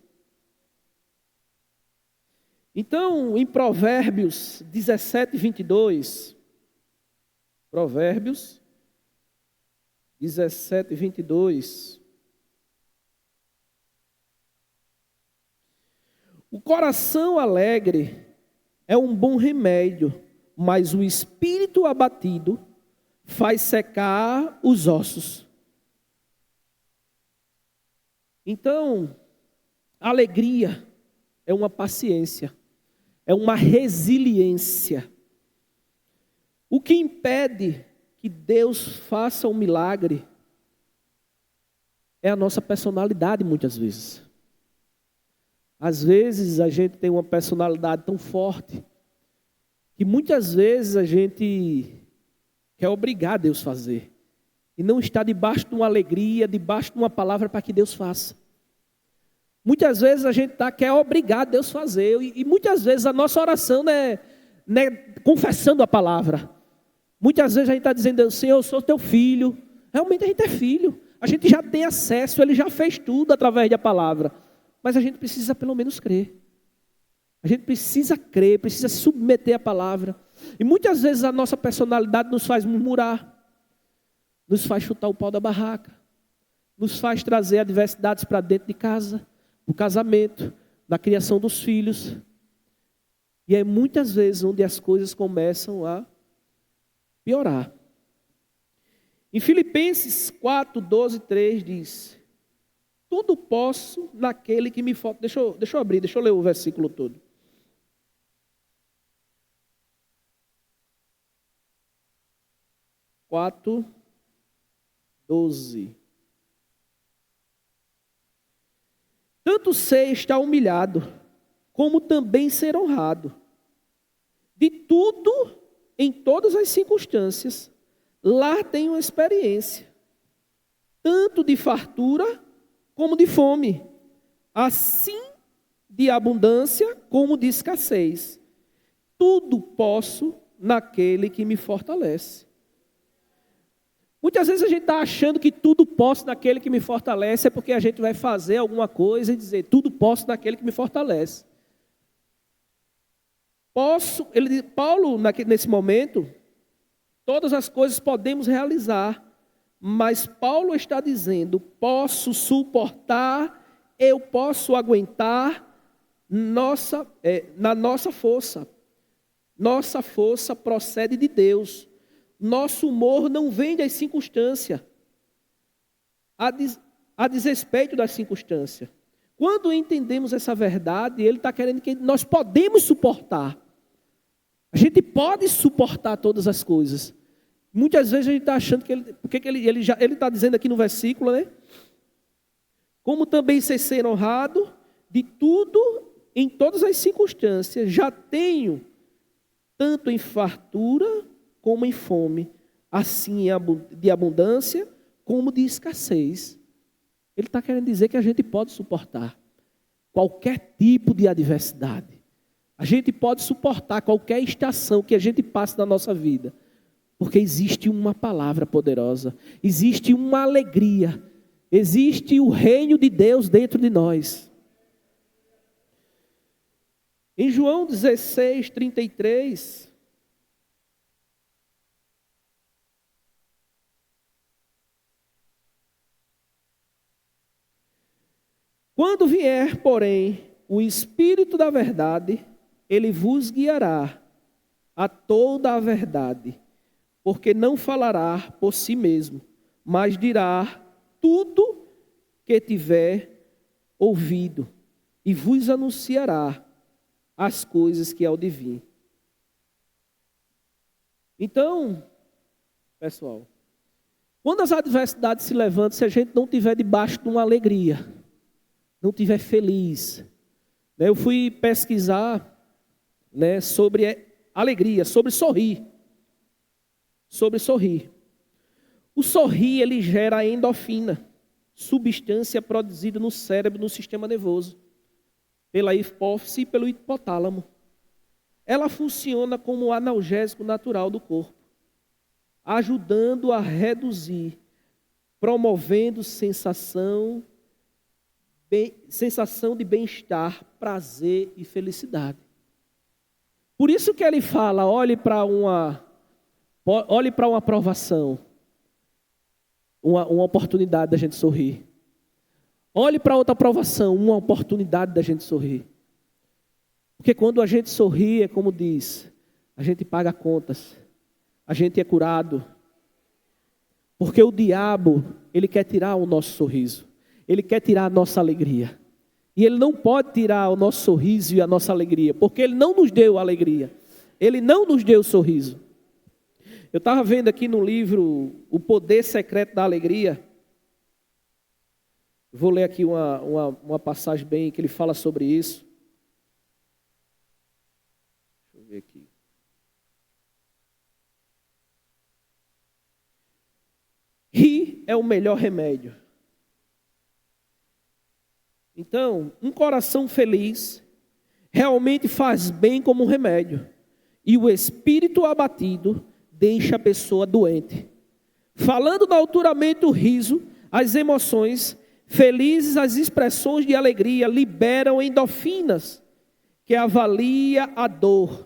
Então, em Provérbios 17, 22, Provérbios 17, 22. O coração alegre é um bom remédio, mas o espírito abatido faz secar os ossos. Então, a alegria é uma paciência, é uma resiliência. O que impede que Deus faça um milagre é a nossa personalidade, muitas vezes. Às vezes a gente tem uma personalidade tão forte que muitas vezes a gente quer obrigar Deus a fazer. E não está debaixo de uma alegria, debaixo de uma palavra para que Deus faça. Muitas vezes a gente quer obrigar Deus a fazer. E muitas vezes a nossa oração não é confessando a palavra. Muitas vezes a gente está dizendo, Senhor, eu sou teu filho. Realmente a gente é filho. A gente já tem acesso, Ele já fez tudo através da palavra. Mas a gente precisa pelo menos crer. A gente precisa crer, precisa submeter a palavra. E muitas vezes a nossa personalidade nos faz murmurar. Nos faz chutar o pau da barraca. Nos faz trazer adversidades para dentro de casa, no casamento, na criação dos filhos. E é muitas vezes onde as coisas começam a piorar. Em Filipenses 4, 12, 3 diz: tudo posso naquele que me fortalece. Deixa eu abrir, deixa eu ler o versículo todo. Quatro, 12. Tanto sei estar humilhado, como também ser honrado. De tudo, em todas as circunstâncias, lá tenho uma experiência, tanto de fartura como de fome, assim de abundância como de escassez. Tudo posso naquele que me fortalece. Muitas vezes a gente está achando que tudo posso naquele que me fortalece, é porque a gente vai fazer alguma coisa e dizer, tudo posso naquele que me fortalece. Paulo, nesse momento, todas as coisas podemos realizar, mas Paulo está dizendo, posso suportar, eu posso aguentar na nossa força. Nossa força procede de Deus. Nosso humor não vem das circunstâncias, a desrespeito das circunstâncias. Quando entendemos essa verdade, ele está querendo que nós podemos suportar. A gente pode suportar todas as coisas. Muitas vezes a gente está achando que ele está dizendo aqui no versículo, né? Como também ser honrado de tudo, em todas as circunstâncias, já tenho tanto em fartura como em fome, assim de abundância como de escassez. Ele está querendo dizer que a gente pode suportar qualquer tipo de adversidade. A gente pode suportar qualquer estação que a gente passe na nossa vida. Porque existe uma palavra poderosa, existe uma alegria, existe o reino de Deus dentro de nós. Em João 16, 33... Quando vier, porém, o Espírito da verdade, ele vos guiará a toda a verdade, porque não falará por si mesmo, mas dirá tudo que tiver ouvido, e vos anunciará as coisas que hão de vir. Então, pessoal, quando as adversidades se levantam, se a gente não estiver debaixo de uma alegria, não estiver feliz. Eu fui pesquisar, sobre alegria, sobre sorrir. Sobre sorrir. O sorrir, ele gera endorfina, substância produzida no cérebro, no sistema nervoso, pela hipófise e pelo hipotálamo. Ela funciona como analgésico natural do corpo, ajudando a reduzir, promovendo sensação de bem-estar, prazer e felicidade. Por isso que ele fala, olhe para uma aprovação, uma oportunidade da gente sorrir. Olhe para outra aprovação, uma oportunidade da gente sorrir. Porque quando a gente sorri, é como diz, a gente paga contas, a gente é curado. Porque o diabo, ele quer tirar o nosso sorriso. Ele quer tirar a nossa alegria. E ele não pode tirar o nosso sorriso e a nossa alegria, porque ele não nos deu alegria. Ele não nos deu sorriso. Eu estava vendo aqui no livro O Poder Secreto da Alegria. Vou ler aqui uma passagem bem que ele fala sobre isso. Deixa eu ver aqui. Rir é o melhor remédio. Então, um coração feliz realmente faz bem como um remédio. E o espírito abatido deixa a pessoa doente. Falando naturalmente o riso, as emoções felizes, as expressões de alegria liberam endorfinas, que alivia a dor.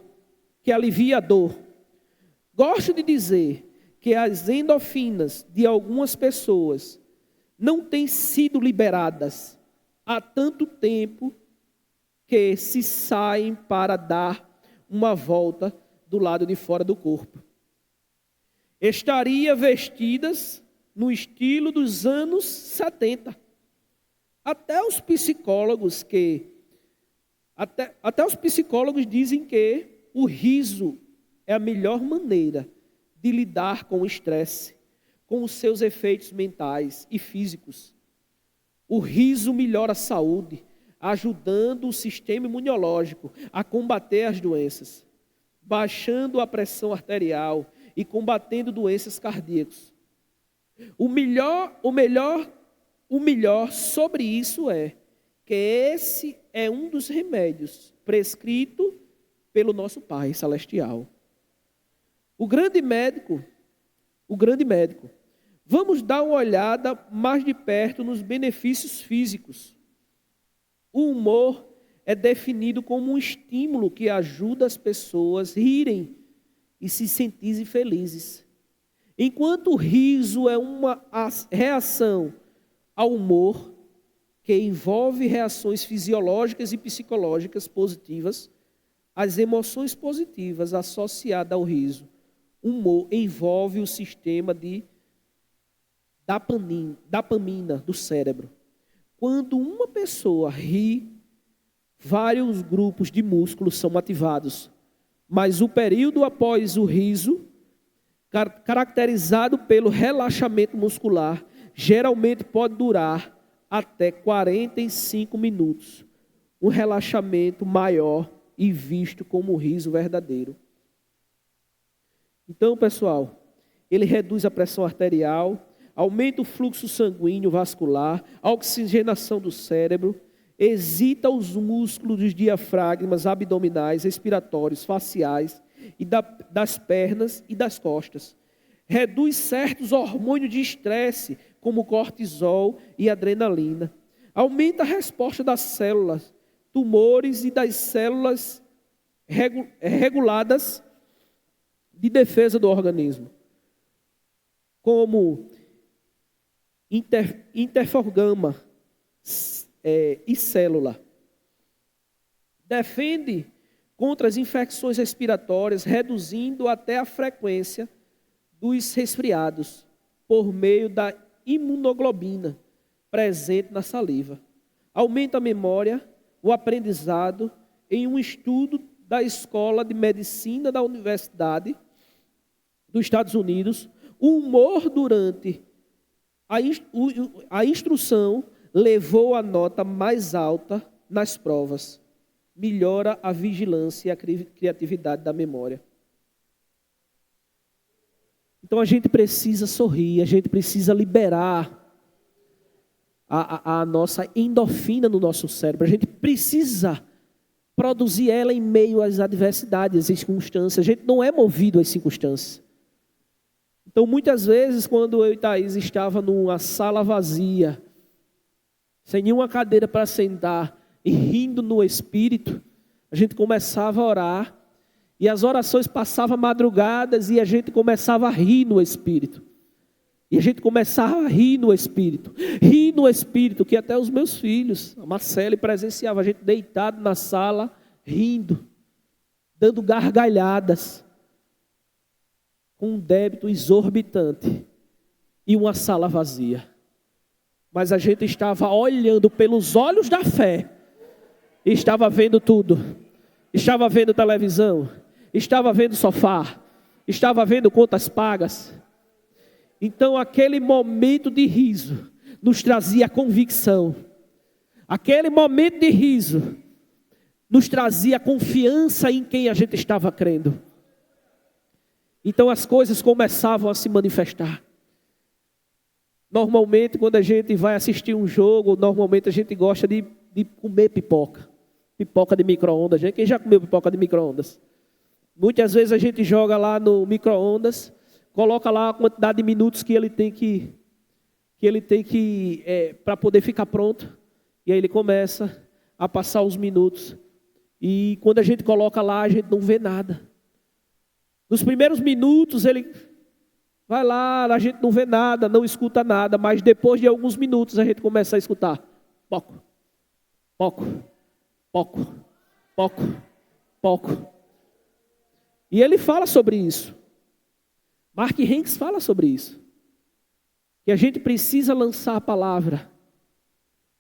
Gosto de dizer que as endorfinas de algumas pessoas não têm sido liberadas há tanto tempo que se saem para dar uma volta do lado de fora do corpo. Estaria vestidas no estilo dos anos 70. Até os psicólogos dizem que o riso é a melhor maneira de lidar com o estresse, com os seus efeitos mentais e físicos. O riso melhora a saúde, ajudando o sistema imunológico a combater as doenças, baixando a pressão arterial e combatendo doenças cardíacas. O melhor sobre isso é que esse é um dos remédios prescrito pelo nosso Pai Celestial. O grande médico Vamos dar uma olhada mais de perto nos benefícios físicos. O humor é definido como um estímulo que ajuda as pessoas a rirem e se sentirem felizes. Enquanto o riso é uma reação ao humor, que envolve reações fisiológicas e psicológicas positivas, as emoções positivas associadas ao riso. O humor envolve o sistema de dopamina do cérebro. Quando uma pessoa ri, vários grupos de músculos são ativados, mas o período após o riso, caracterizado pelo relaxamento muscular, geralmente pode durar até 45 minutos. Um relaxamento maior e visto como riso verdadeiro. Então, pessoal, ele reduz a pressão arterial, aumenta o fluxo sanguíneo vascular, a oxigenação do cérebro, excita os músculos dos diafragmas abdominais, respiratórios, faciais e das pernas e das costas. Reduz certos hormônios de estresse, como cortisol e adrenalina. Aumenta a resposta das células, tumores e das células reguladas de defesa do organismo, como interfergama e célula. Defende contra as infecções respiratórias, reduzindo até a frequência dos resfriados, por meio da imunoglobina presente na saliva. Aumenta a memória, o aprendizado. Em um estudo da Escola de Medicina da Universidade dos Estados Unidos, o humor durante a instrução levou a nota mais alta nas provas. Melhora a vigilância e a criatividade da memória. Então a gente precisa sorrir, a gente precisa liberar a nossa endorfina no nosso cérebro. A gente precisa produzir ela em meio às adversidades, às circunstâncias. A gente não é movido às circunstâncias. Então muitas vezes, quando eu e Thaís estava numa sala vazia, sem nenhuma cadeira para sentar e rindo no espírito, a gente começava a orar. E as orações passavam madrugadas e a gente começava a rir no Espírito. E a gente começava a rir no Espírito. Rir no Espírito, que até os meus filhos, a Marcele presenciava, a gente deitado na sala, rindo, dando gargalhadas, com um débito exorbitante e uma sala vazia. Mas a gente estava olhando pelos olhos da fé, e estava vendo tudo. Estava vendo televisão, estava vendo sofá, estava vendo contas pagas. Então aquele momento de riso nos trazia convicção. Aquele momento de riso nos trazia confiança em quem a gente estava crendo. Então as coisas começavam a se manifestar. Normalmente quando a gente vai assistir um jogo, normalmente a gente gosta de comer pipoca. Pipoca de micro-ondas. Quem já comeu pipoca de micro-ondas? Muitas vezes a gente joga lá no micro-ondas, coloca lá a quantidade de minutos que ele tem que para poder ficar pronto. E aí ele começa a passar os minutos. E quando a gente coloca lá, a gente não vê nada. Nos primeiros minutos ele vai lá, a gente não vê nada, não escuta nada. Mas depois de alguns minutos a gente começa a escutar. Poco, poco, poco, poco, poco. E ele fala sobre isso. Mark Hanks fala sobre isso. Que a gente precisa lançar a palavra.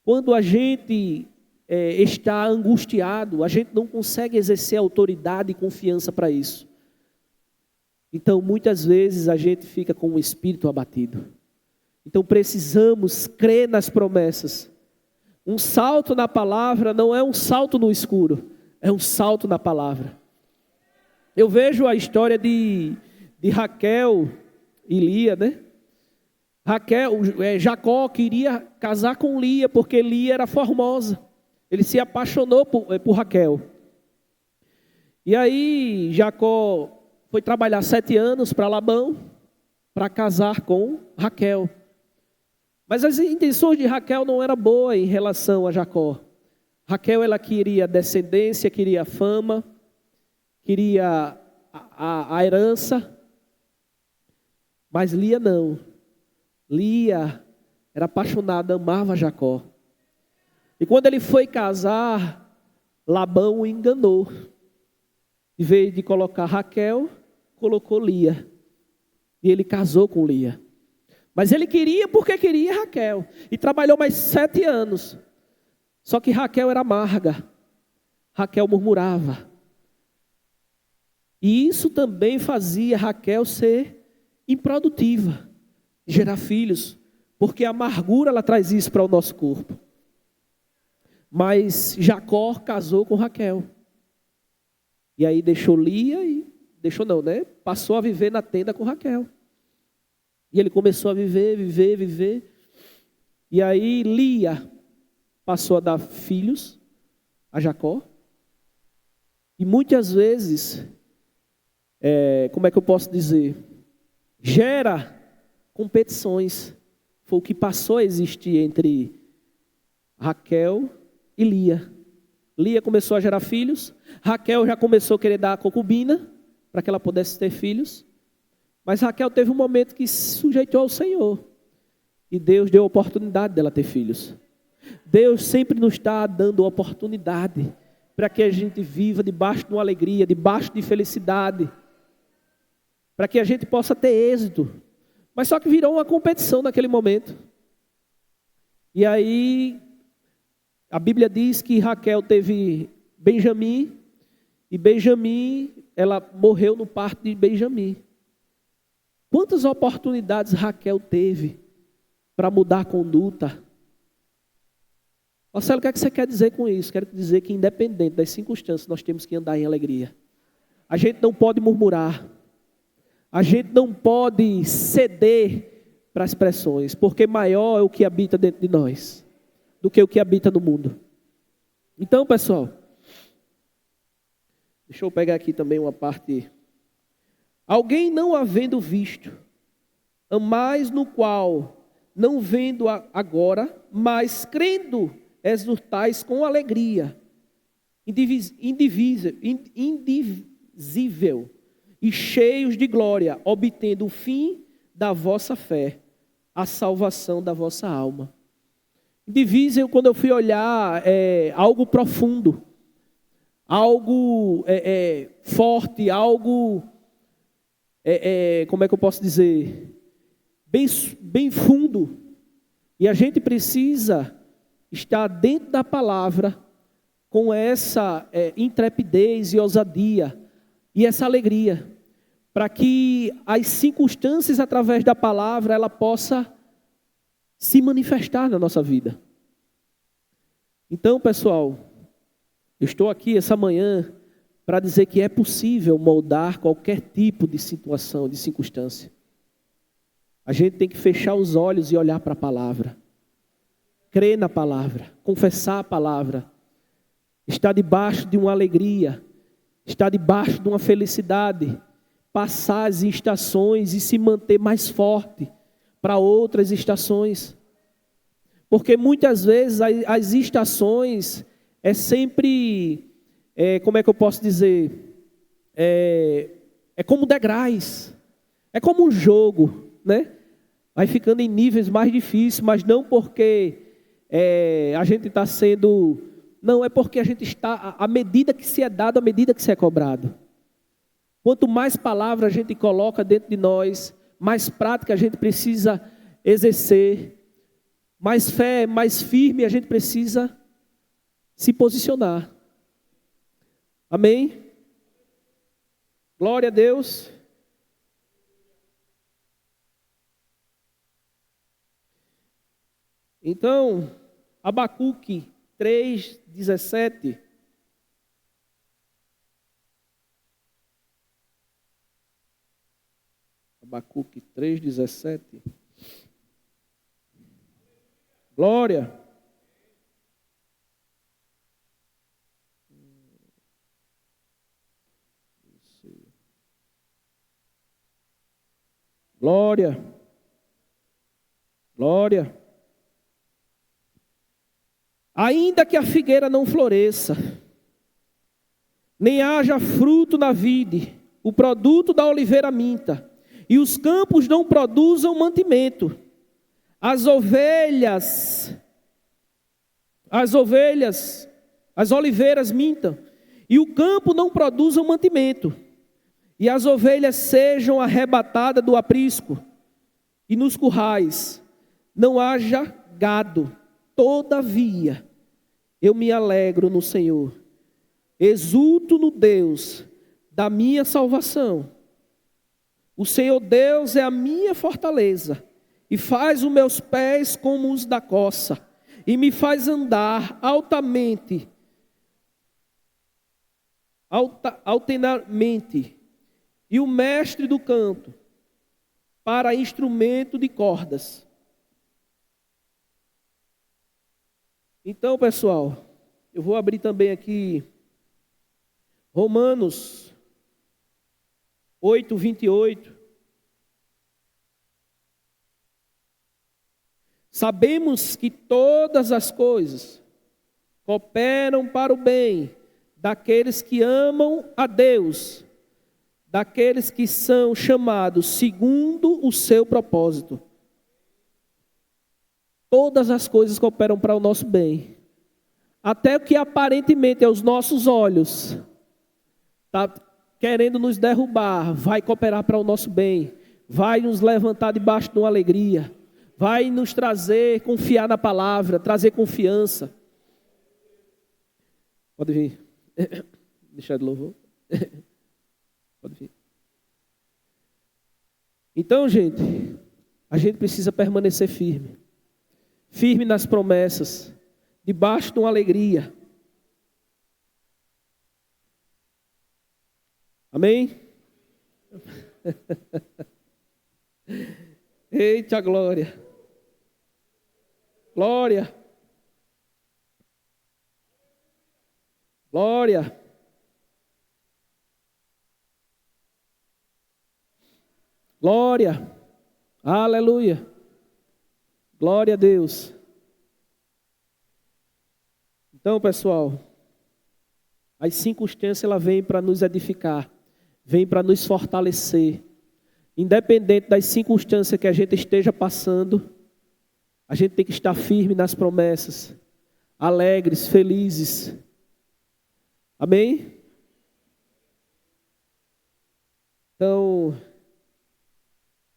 Quando a gente está angustiado, a gente não consegue exercer autoridade e confiança para isso. Então, muitas vezes a gente fica com o espírito abatido. Então, precisamos crer nas promessas. Um salto na palavra não é um salto no escuro, é um salto na palavra. Eu vejo a história de Raquel e Lia, né? Jacó queria casar com Lia porque Lia era formosa. Ele se apaixonou por Raquel. E aí Jacó foi trabalhar 7 anos para Labão. para casar com Raquel. Mas as intenções de Raquel não eram boas em relação a Jacó. Raquel, ela queria descendência, queria fama, queria a herança. Mas Lia não. Lia era apaixonada, amava Jacó. E quando ele foi casar, Labão o enganou. Em vez de colocar Raquel, colocou Lia. E ele casou com Lia. Mas ele queria porque queria Raquel. E trabalhou mais 7 anos. Só que Raquel era amarga. Raquel murmurava. E isso também fazia Raquel ser improdutiva, gerar filhos. Porque a amargura, ela traz isso para o nosso corpo. Mas Jacó casou com Raquel. E aí deixou Lia e... Deixou não, né? Passou a viver na tenda com Raquel. E ele começou a viver. E aí Lia passou a dar filhos a Jacó. E muitas vezes, como é que eu posso dizer? Gera competições. Foi o que passou a existir entre Raquel e Lia. Lia começou a gerar filhos. Raquel já começou a querer dar a concubina para que ela pudesse ter filhos. Mas Raquel teve um momento que se sujeitou ao Senhor. E Deus deu a oportunidade dela ter filhos. Deus sempre nos está dando oportunidade para que a gente viva debaixo de uma alegria, debaixo de felicidade. Para que a gente possa ter êxito. Mas só que virou uma competição naquele momento. E aí, a Bíblia diz que Raquel teve Benjamim. E Benjamim, ela morreu no parto de Benjamim. Quantas oportunidades Raquel teve para mudar a conduta? Marcelo, o que é que você quer dizer com isso? Quero dizer que independente das circunstâncias, nós temos que andar em alegria. A gente não pode murmurar. A gente não pode ceder para as pressões, porque maior é o que habita dentro de nós do que o que habita no mundo. Então, pessoal, deixa eu pegar aqui também uma parte. Alguém não havendo visto, amais no qual, não vendo agora, mas crendo, exultais com alegria, indizível e cheios de glória, obtendo o fim da vossa fé, a salvação da vossa alma. Indizível, quando eu fui olhar, é algo profundo, algo forte, algo, como é que eu posso dizer, bem fundo. E a gente precisa estar dentro da palavra com essa intrepidez e ousadia e essa alegria, para que as circunstâncias através da palavra ela possa se manifestar na nossa vida. Então, pessoal, eu estou aqui essa manhã para dizer que é possível moldar qualquer tipo de situação, de circunstância. A gente tem que fechar os olhos e olhar para a palavra. Crer na palavra, confessar a palavra. Estar debaixo de uma alegria, estar debaixo de uma felicidade. Passar as estações e se manter mais forte para outras estações. Porque muitas vezes as estações é sempre, como é que eu posso dizer? É como degraus, é como um jogo, né? Vai ficando em níveis mais difíceis, mas não porque a gente está sendo, não, é porque a gente está, à medida que se é dado, à medida que se é cobrado. Quanto mais palavra a gente coloca dentro de nós, mais prática a gente precisa exercer, mais fé, mais firme a gente precisa se posicionar. Amém? Glória a Deus. Então, Abacuque 3:17. Abacuque 3:17. Glória. Glória. Glória. Ainda que a figueira não floresça, nem haja fruto na vide, o produto da oliveira minta, e os campos não produzam mantimento, as oliveiras mintam, e o campo não produza mantimento, e as ovelhas sejam arrebatadas do aprisco, e nos currais não haja gado. Todavia, eu me alegro no Senhor, exulto no Deus da minha salvação. O Senhor Deus é a minha fortaleza, e faz os meus pés como os da coça, e me faz andar altenamente, e o mestre do canto, para instrumento de cordas. Então, pessoal, eu vou abrir também aqui Romanos 8, 28. Sabemos que todas as coisas cooperam para o bem daqueles que amam a Deus, daqueles que são chamados segundo o seu propósito. Todas as coisas cooperam para o nosso bem. Até o que aparentemente aos nossos olhos está querendo nos derrubar, vai cooperar para o nosso bem. Vai nos levantar debaixo de uma alegria. Vai nos trazer, confiar na palavra, trazer confiança. Pode vir. Deixar de louvor. Pode vir. Então, gente, a gente precisa permanecer firme. Firme nas promessas, debaixo de uma alegria. Amém? Eita glória. Glória. Glória. Glória. Aleluia. Glória a Deus. Então, pessoal, as circunstâncias ela vem para nos edificar, vem para nos fortalecer. Independente das circunstâncias que a gente esteja passando, a gente tem que estar firme nas promessas, alegres, felizes. Amém? Então,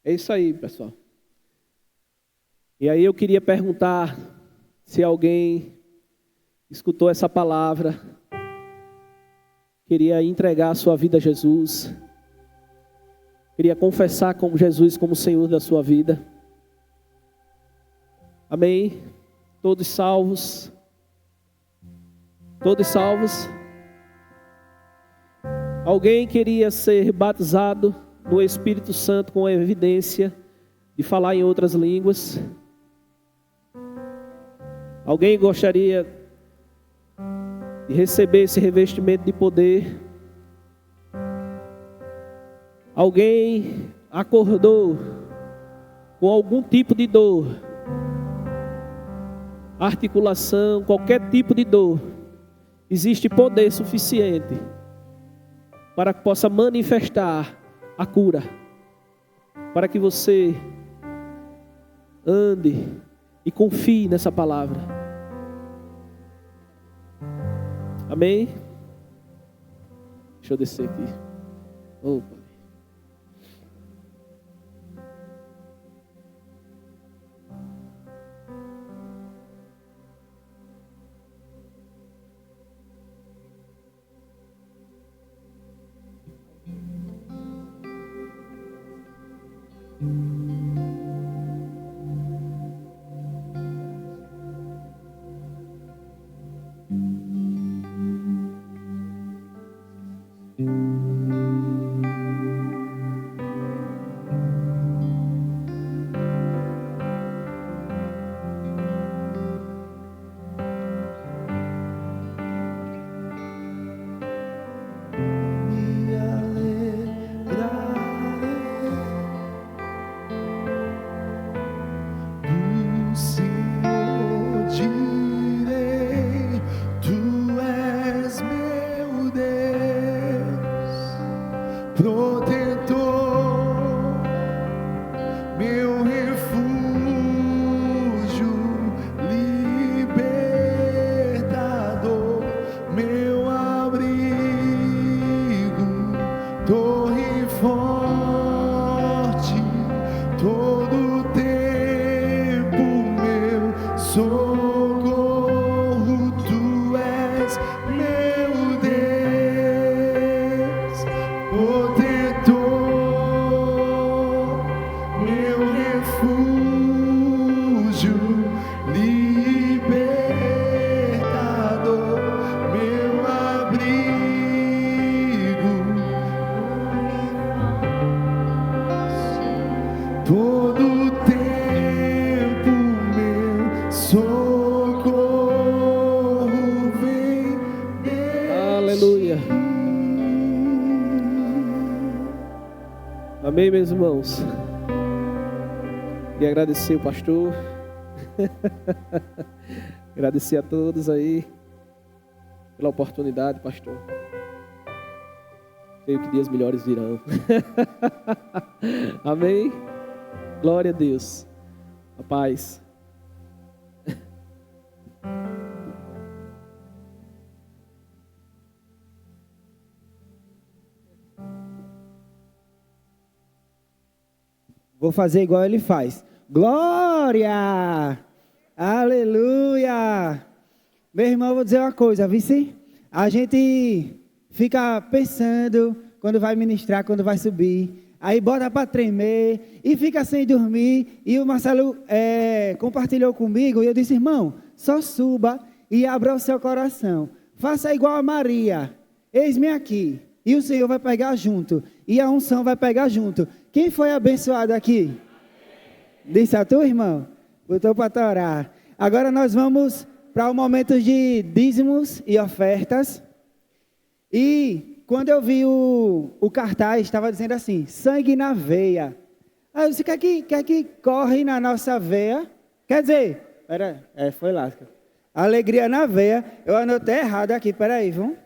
é isso aí, pessoal. E aí eu queria perguntar se alguém escutou essa palavra, queria entregar a sua vida a Jesus, queria confessar como Jesus como Senhor da sua vida. Amém? Todos salvos? Todos salvos? Alguém queria ser batizado no Espírito Santo com a evidência de falar em outras línguas? Alguém gostaria de receber esse revestimento de poder? Alguém acordou com algum tipo de dor, articulação, qualquer tipo de dor? Existe poder suficiente para que possa manifestar a cura, para que você ande e confie nessa palavra. Amém? Deixa eu descer aqui. Opa. protetor, meu refúgio, libertador, meu abrigo, torre forte, todo tempo meu socorro, tu és meu Deus, protetor, meu refúgio, libertador, meu abrigo, todo tempo meu socorro vem Aleluia. Amém, meus irmãos. E agradecer o pastor. Agradecer a todos aí pela oportunidade, pastor. Creio que dias melhores virão. Amém. Glória a Deus. A paz. Vou fazer igual ele faz. Glória! Aleluia! Meu irmão, eu vou dizer uma coisa, vice? A gente fica pensando quando vai ministrar, quando vai subir, aí bota para tremer e fica sem dormir. E o Marcelo compartilhou comigo e eu disse, irmão, só suba e abra o seu coração. Faça igual a Maria. Eis-me aqui. E o Senhor vai pegar junto. E a unção vai pegar junto. Quem foi abençoado aqui? Disse a tua, irmão? Botou para orar. Agora nós vamos para o momento de dízimos e ofertas. E quando eu vi o cartaz, estava dizendo assim, sangue na veia. Aí eu disse, quer que corre na nossa veia? Quer dizer, foi lá. Alegria na veia. Eu anotei errado aqui, peraí, vamos.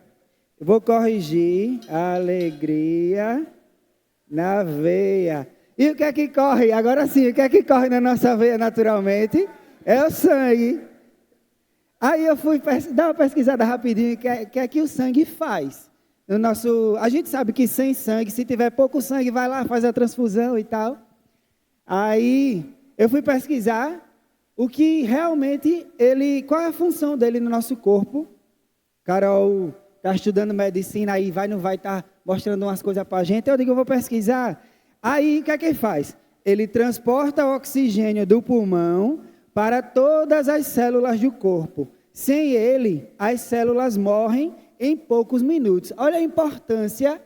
Eu vou corrigir. Alegria na veia. E o que é que corre? Agora sim, o que é que corre na nossa veia naturalmente? É o sangue. Aí eu fui dar uma pesquisada rapidinho, o que é que o sangue faz? A gente sabe que sem sangue, se tiver pouco sangue, vai lá, faz a transfusão e tal. Aí eu fui pesquisar o que realmente qual é a função dele no nosso corpo. Carol está estudando medicina, aí não vai estar mostrando umas coisas para a gente. Eu digo, eu vou pesquisar. Aí, o que é que ele faz? Ele transporta o oxigênio do pulmão para todas as células do corpo. Sem ele, as células morrem em poucos minutos. Olha a importância,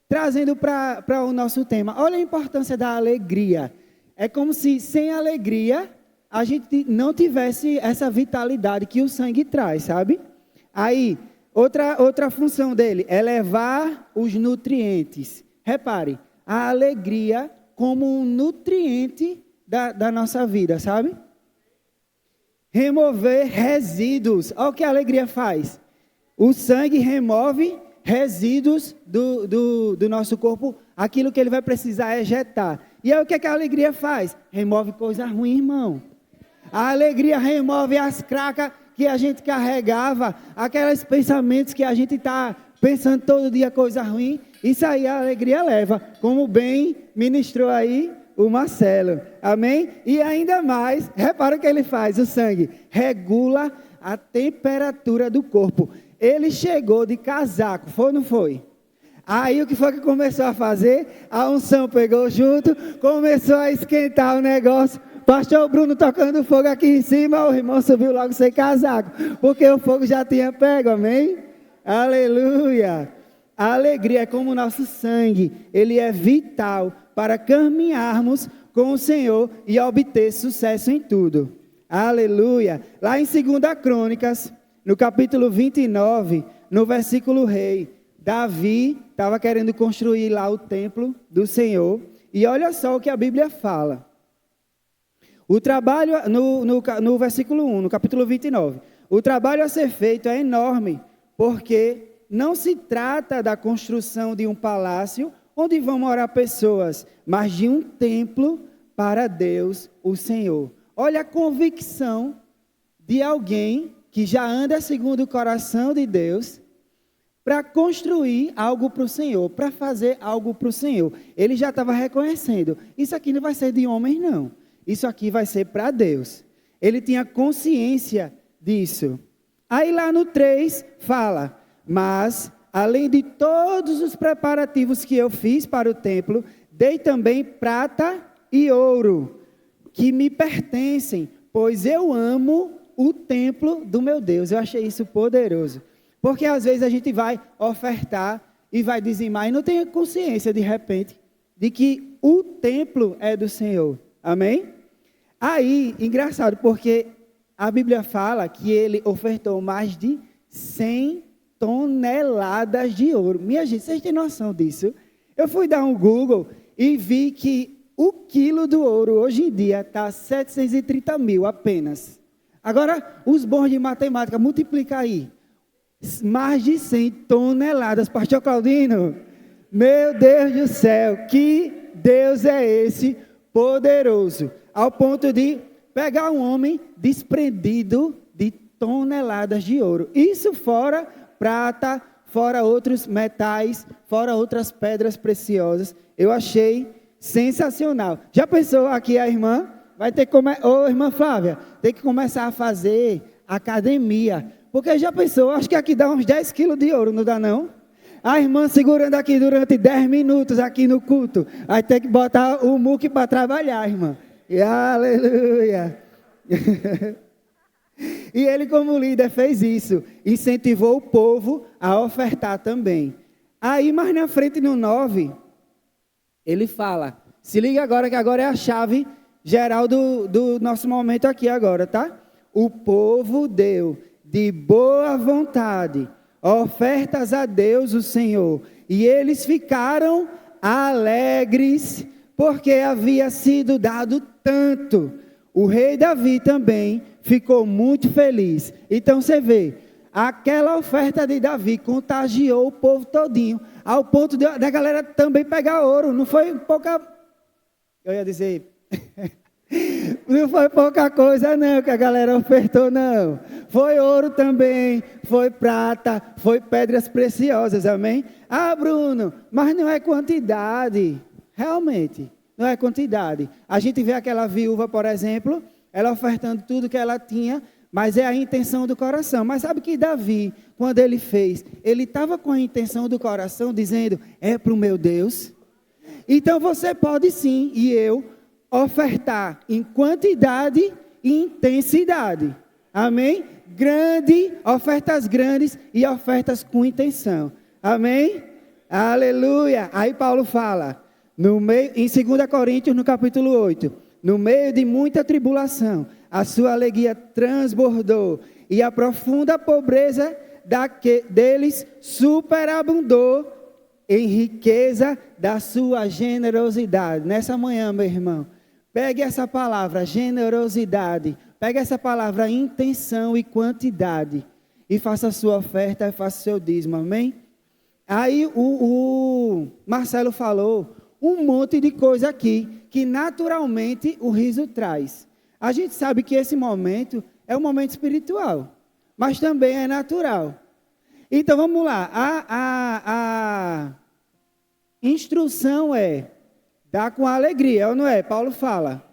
trazendo para o nosso tema, olha a importância da alegria. É como se sem alegria, a gente não tivesse essa vitalidade que o sangue traz, sabe? Aí, outra função dele é levar os nutrientes. Repare, a alegria como um nutriente da nossa vida, sabe? Remover resíduos. Olha o que a alegria faz. O sangue remove resíduos do nosso corpo, aquilo que ele vai precisar ejetar. E aí o que a alegria faz? Remove coisa ruim, irmão. A alegria remove as cracas que a gente carregava, aqueles pensamentos que a gente está pensando todo dia coisa ruim. Isso aí a alegria leva, como bem ministrou aí o Marcelo, amém? E ainda mais, repara o que ele faz, o sangue regula a temperatura do corpo. Ele chegou de casaco, foi ou não foi? Aí o que foi que começou a fazer? A unção pegou junto, começou a esquentar o negócio. Pastor Bruno tocando fogo aqui em cima, o irmão subiu logo sem casaco, porque o fogo já tinha pego, amém? Aleluia! A alegria é como o nosso sangue, ele é vital para caminharmos com o Senhor e obter sucesso em tudo. Aleluia! Lá em 2 Crônicas, no capítulo 29, no versículo rei, Davi estava querendo construir lá o templo do Senhor, e olha só o que a Bíblia fala. O trabalho, no versículo 1, no capítulo 29, o trabalho a ser feito é enorme, porque não se trata da construção de um palácio onde vão morar pessoas, mas de um templo para Deus, o Senhor. Olha a convicção de alguém que já anda segundo o coração de Deus, para construir algo para o Senhor, para fazer algo para o Senhor. Ele já estava reconhecendo, isso aqui não vai ser de homens não, isso aqui vai ser para Deus. Ele tinha consciência disso. Aí lá no 3 fala, mas além de todos os preparativos que eu fiz para o templo, dei também prata e ouro, que me pertencem, pois eu amo o templo do meu Deus. Eu achei isso poderoso. Porque às vezes a gente vai ofertar e vai dizimar e não tem consciência de repente de que o templo é do Senhor. Amém? Aí, engraçado, porque a Bíblia fala que ele ofertou mais de 100 toneladas de ouro. Minha gente, vocês têm noção disso? Eu fui dar um Google e vi que o quilo do ouro hoje em dia está 730 mil apenas. Agora, os bons de matemática, multiplica aí. Mais de 100 toneladas, pastor Claudino, meu Deus do céu, que Deus é esse poderoso, ao ponto de pegar um homem desprendido de toneladas de ouro, isso fora prata, fora outros metais, fora outras pedras preciosas. Eu achei sensacional. Já pensou aqui a irmã? Vai ter que irmã Flávia, tem que começar a fazer academia. Porque já pensou, acho que aqui dá uns 10 quilos de ouro, não dá não? A irmã segurando aqui durante 10 minutos aqui no culto. Aí tem que botar o muque para trabalhar, irmã. E aleluia. E ele como líder fez isso. Incentivou o povo a ofertar também. Aí mais na frente no 9, ele fala. Se liga agora que agora é a chave geral do nosso momento aqui agora, tá? O povo deu de boa vontade ofertas a Deus o Senhor, e eles ficaram alegres, porque havia sido dado tanto. O rei Davi também ficou muito feliz. Então você vê, aquela oferta de Davi contagiou o povo todinho, ao ponto da galera também pegar ouro. Não foi pouca, eu ia dizer, não foi pouca coisa não que a galera ofertou não. Foi ouro também, foi prata, foi pedras preciosas, amém? Ah, Bruno, mas não é quantidade, realmente, não é quantidade. A gente vê aquela viúva, por exemplo, ela ofertando tudo que ela tinha, mas é a intenção do coração. Mas sabe que Davi, quando ele fez, ele estava com a intenção do coração, dizendo, é para o meu Deus. Então você pode sim, e eu, ofertar em quantidade e intensidade, amém? Ofertas grandes e ofertas com intenção, amém? Aleluia. Aí Paulo fala, em 2 Coríntios, no capítulo 8, no meio de muita tribulação, a sua alegria transbordou, e a profunda pobreza deles superabundou em riqueza da sua generosidade. Nessa manhã, meu irmão, pegue essa palavra generosidade, pegue essa palavra intenção e quantidade, e faça a sua oferta, e faça o seu dízimo, amém? Aí o Marcelo falou um monte de coisa aqui, que naturalmente o riso traz. A gente sabe que esse momento é um momento espiritual, mas também é natural. Então vamos lá, a instrução é dar com alegria, ou não é? Paulo fala,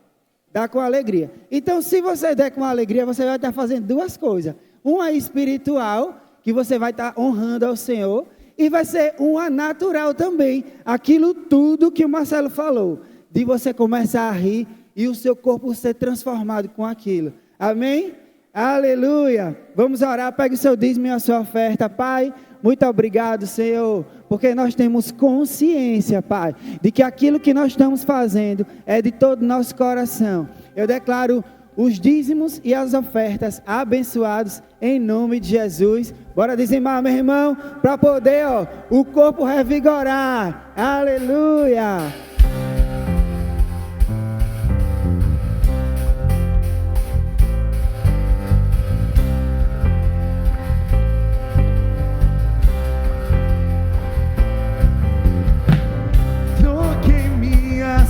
dá com alegria. Então se você der com alegria, você vai estar fazendo duas coisas. Uma espiritual, que você vai estar honrando ao Senhor, e vai ser uma natural também, aquilo tudo que o Marcelo falou, de você começar a rir e o seu corpo ser transformado com aquilo. Amém? Aleluia. Vamos orar, pegue o seu dízimo e a sua oferta. Pai, muito obrigado, Senhor, porque nós temos consciência, Pai, de que aquilo que nós estamos fazendo é de todo o nosso coração. Eu declaro os dízimos e as ofertas abençoados em nome de Jesus. Bora dizimar, meu irmão, para poder o corpo revigorar. Aleluia.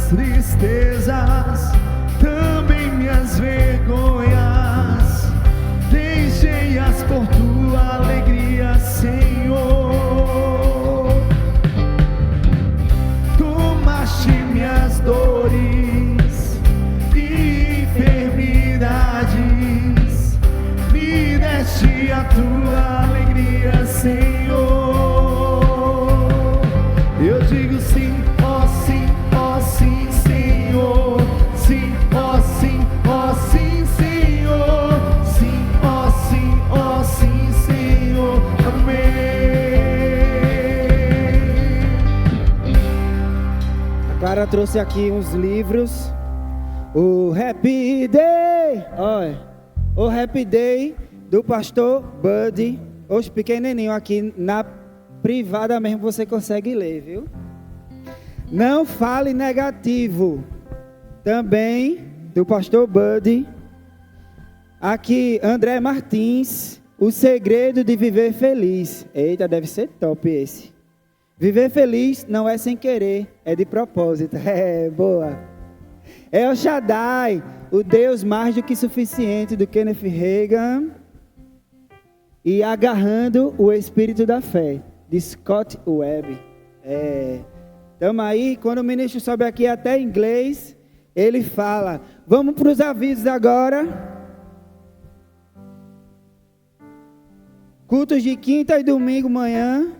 tristezas, também minhas vergonhas, deixei-as por tua alegria, Senhor. Tomaste minhas dores e enfermidades, me deste a tua alegria, Senhor. Eu digo sim, ó sim, ó sim, Senhor. Sim, ó sim, Senhor. Sim, ó sim, Senhor. Amém. A Clara trouxe aqui uns livros. O Happy Day, olha, o Happy Day do pastor Buddy. Hoje pequenininho aqui na privada mesmo você consegue ler, viu? Não fale negativo. Também do pastor Buddy. Aqui André Martins, o segredo de viver feliz. Eita, deve ser top esse. Viver feliz não é sem querer, é de propósito. É, boa. El Shaddai, o Deus mais do que suficiente, do Kenneth Hagin. E Agarrando o Espírito da Fé, de Scott Webb. Estamos aí, quando o ministro sobe aqui até em inglês, ele fala, vamos para os avisos agora. Cultos de quinta e domingo manhã,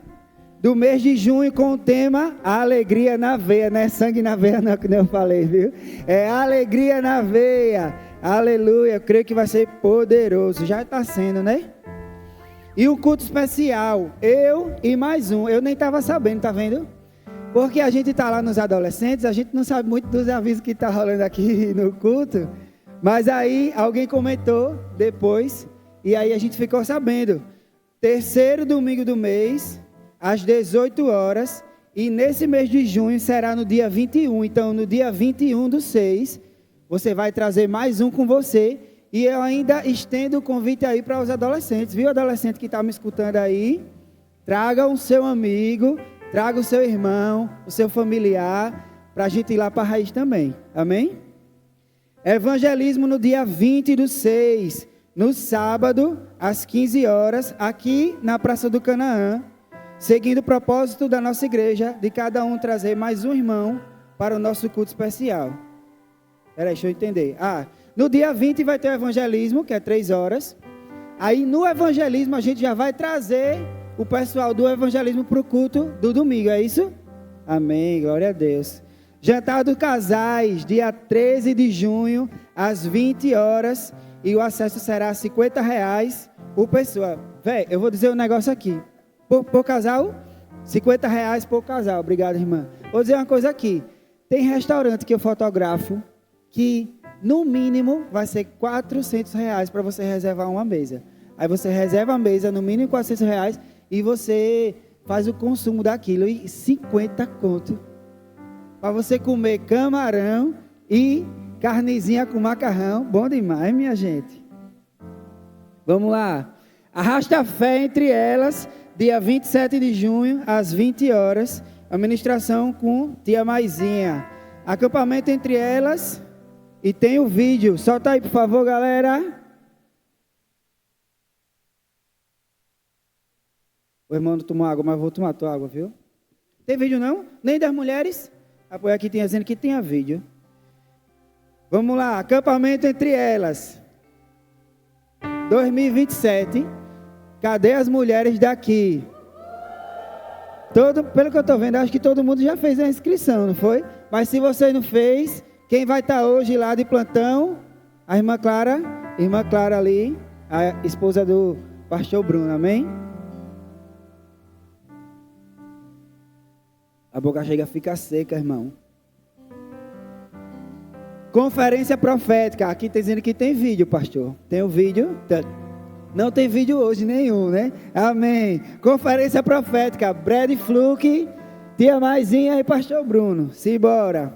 do mês de junho, com o tema Alegria na Veia, não é sangue na veia não, que nem eu falei, viu? É alegria na veia, aleluia, eu creio que vai ser poderoso, já está sendo, né? E o culto especial, eu e mais um, eu nem estava sabendo, tá vendo? Porque a gente está lá nos adolescentes, a gente não sabe muito dos avisos que está rolando aqui no culto. Mas aí alguém comentou depois, e aí a gente ficou sabendo. Terceiro domingo do mês, às 18 horas, e nesse mês de junho será no dia 21. Então no dia 21/6, você vai trazer mais um com você. E eu ainda estendo o convite aí para os adolescentes, viu? Adolescente que está me escutando aí, traga o seu amigo, traga o seu irmão, o seu familiar, para a gente ir lá para a raiz também, amém? Evangelismo no dia 20/6, no sábado, às 15 horas, aqui na Praça do Canaã, seguindo o propósito da nossa igreja, de cada um trazer mais um irmão para o nosso culto especial. Peraí, deixa eu entender. No dia 20 vai ter o evangelismo, que é 3 horas. Aí no evangelismo a gente já vai trazer o pessoal do evangelismo para o culto do domingo, é isso? Amém, glória a Deus. Jantar dos casais, dia 13 de junho, às 20 horas. E o acesso será R$50 por pessoa. Véi, eu vou dizer um negócio aqui. Por casal, R$50 por casal. Obrigado, irmã. Vou dizer uma coisa aqui. Tem restaurante que eu fotografo que no mínimo vai ser R$400 para você reservar uma mesa. Aí você reserva a mesa no mínimo R$400 e você faz o consumo daquilo e 50 conto para você comer camarão e carnezinha com macarrão. Bom demais, minha gente. Vamos lá. Arrasta fé entre elas, dia 27 de junho, às 20 horas. A ministração com tia Maisinha. Acampamento entre elas. E tem o vídeo. Solta aí, por favor, galera. O irmão não tomou água, mas vou tomar tua água, viu? Tem vídeo não? Nem das mulheres? Apoio aqui tem dizendo que tinha vídeo. Vamos lá. Acampamento entre elas. 2027. Cadê as mulheres daqui? Pelo que eu estou vendo, acho que todo mundo já fez a inscrição, não foi? Mas se você não fez, quem vai estar hoje lá de plantão? A irmã Clara ali, a esposa do pastor Bruno, amém? A boca chega a ficar seca, irmão. Conferência profética, aqui está dizendo que tem vídeo, pastor. Tem o vídeo? Não tem vídeo hoje nenhum, né? Amém. Conferência profética, Brad Fluke, tia Maisinha e pastor Bruno. Simbora.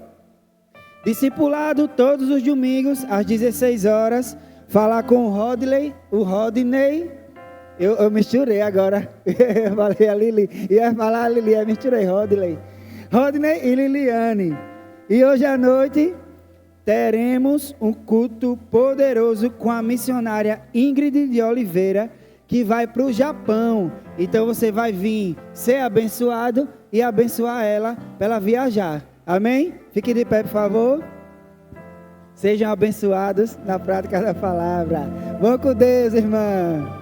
Discipulado todos os domingos, às 16 horas. Falar com o Rodney. Eu misturei agora. Eu falei a Lili. Ia falar a Lili, eu misturei Rodney e Liliane. E hoje à noite teremos um culto poderoso com a missionária Ingrid de Oliveira, que vai para o Japão. Então você vai vir ser abençoado e abençoar ela para ela viajar. Amém? Fique de pé, por favor. Sejam abençoados na prática da palavra. Vão com Deus, irmão.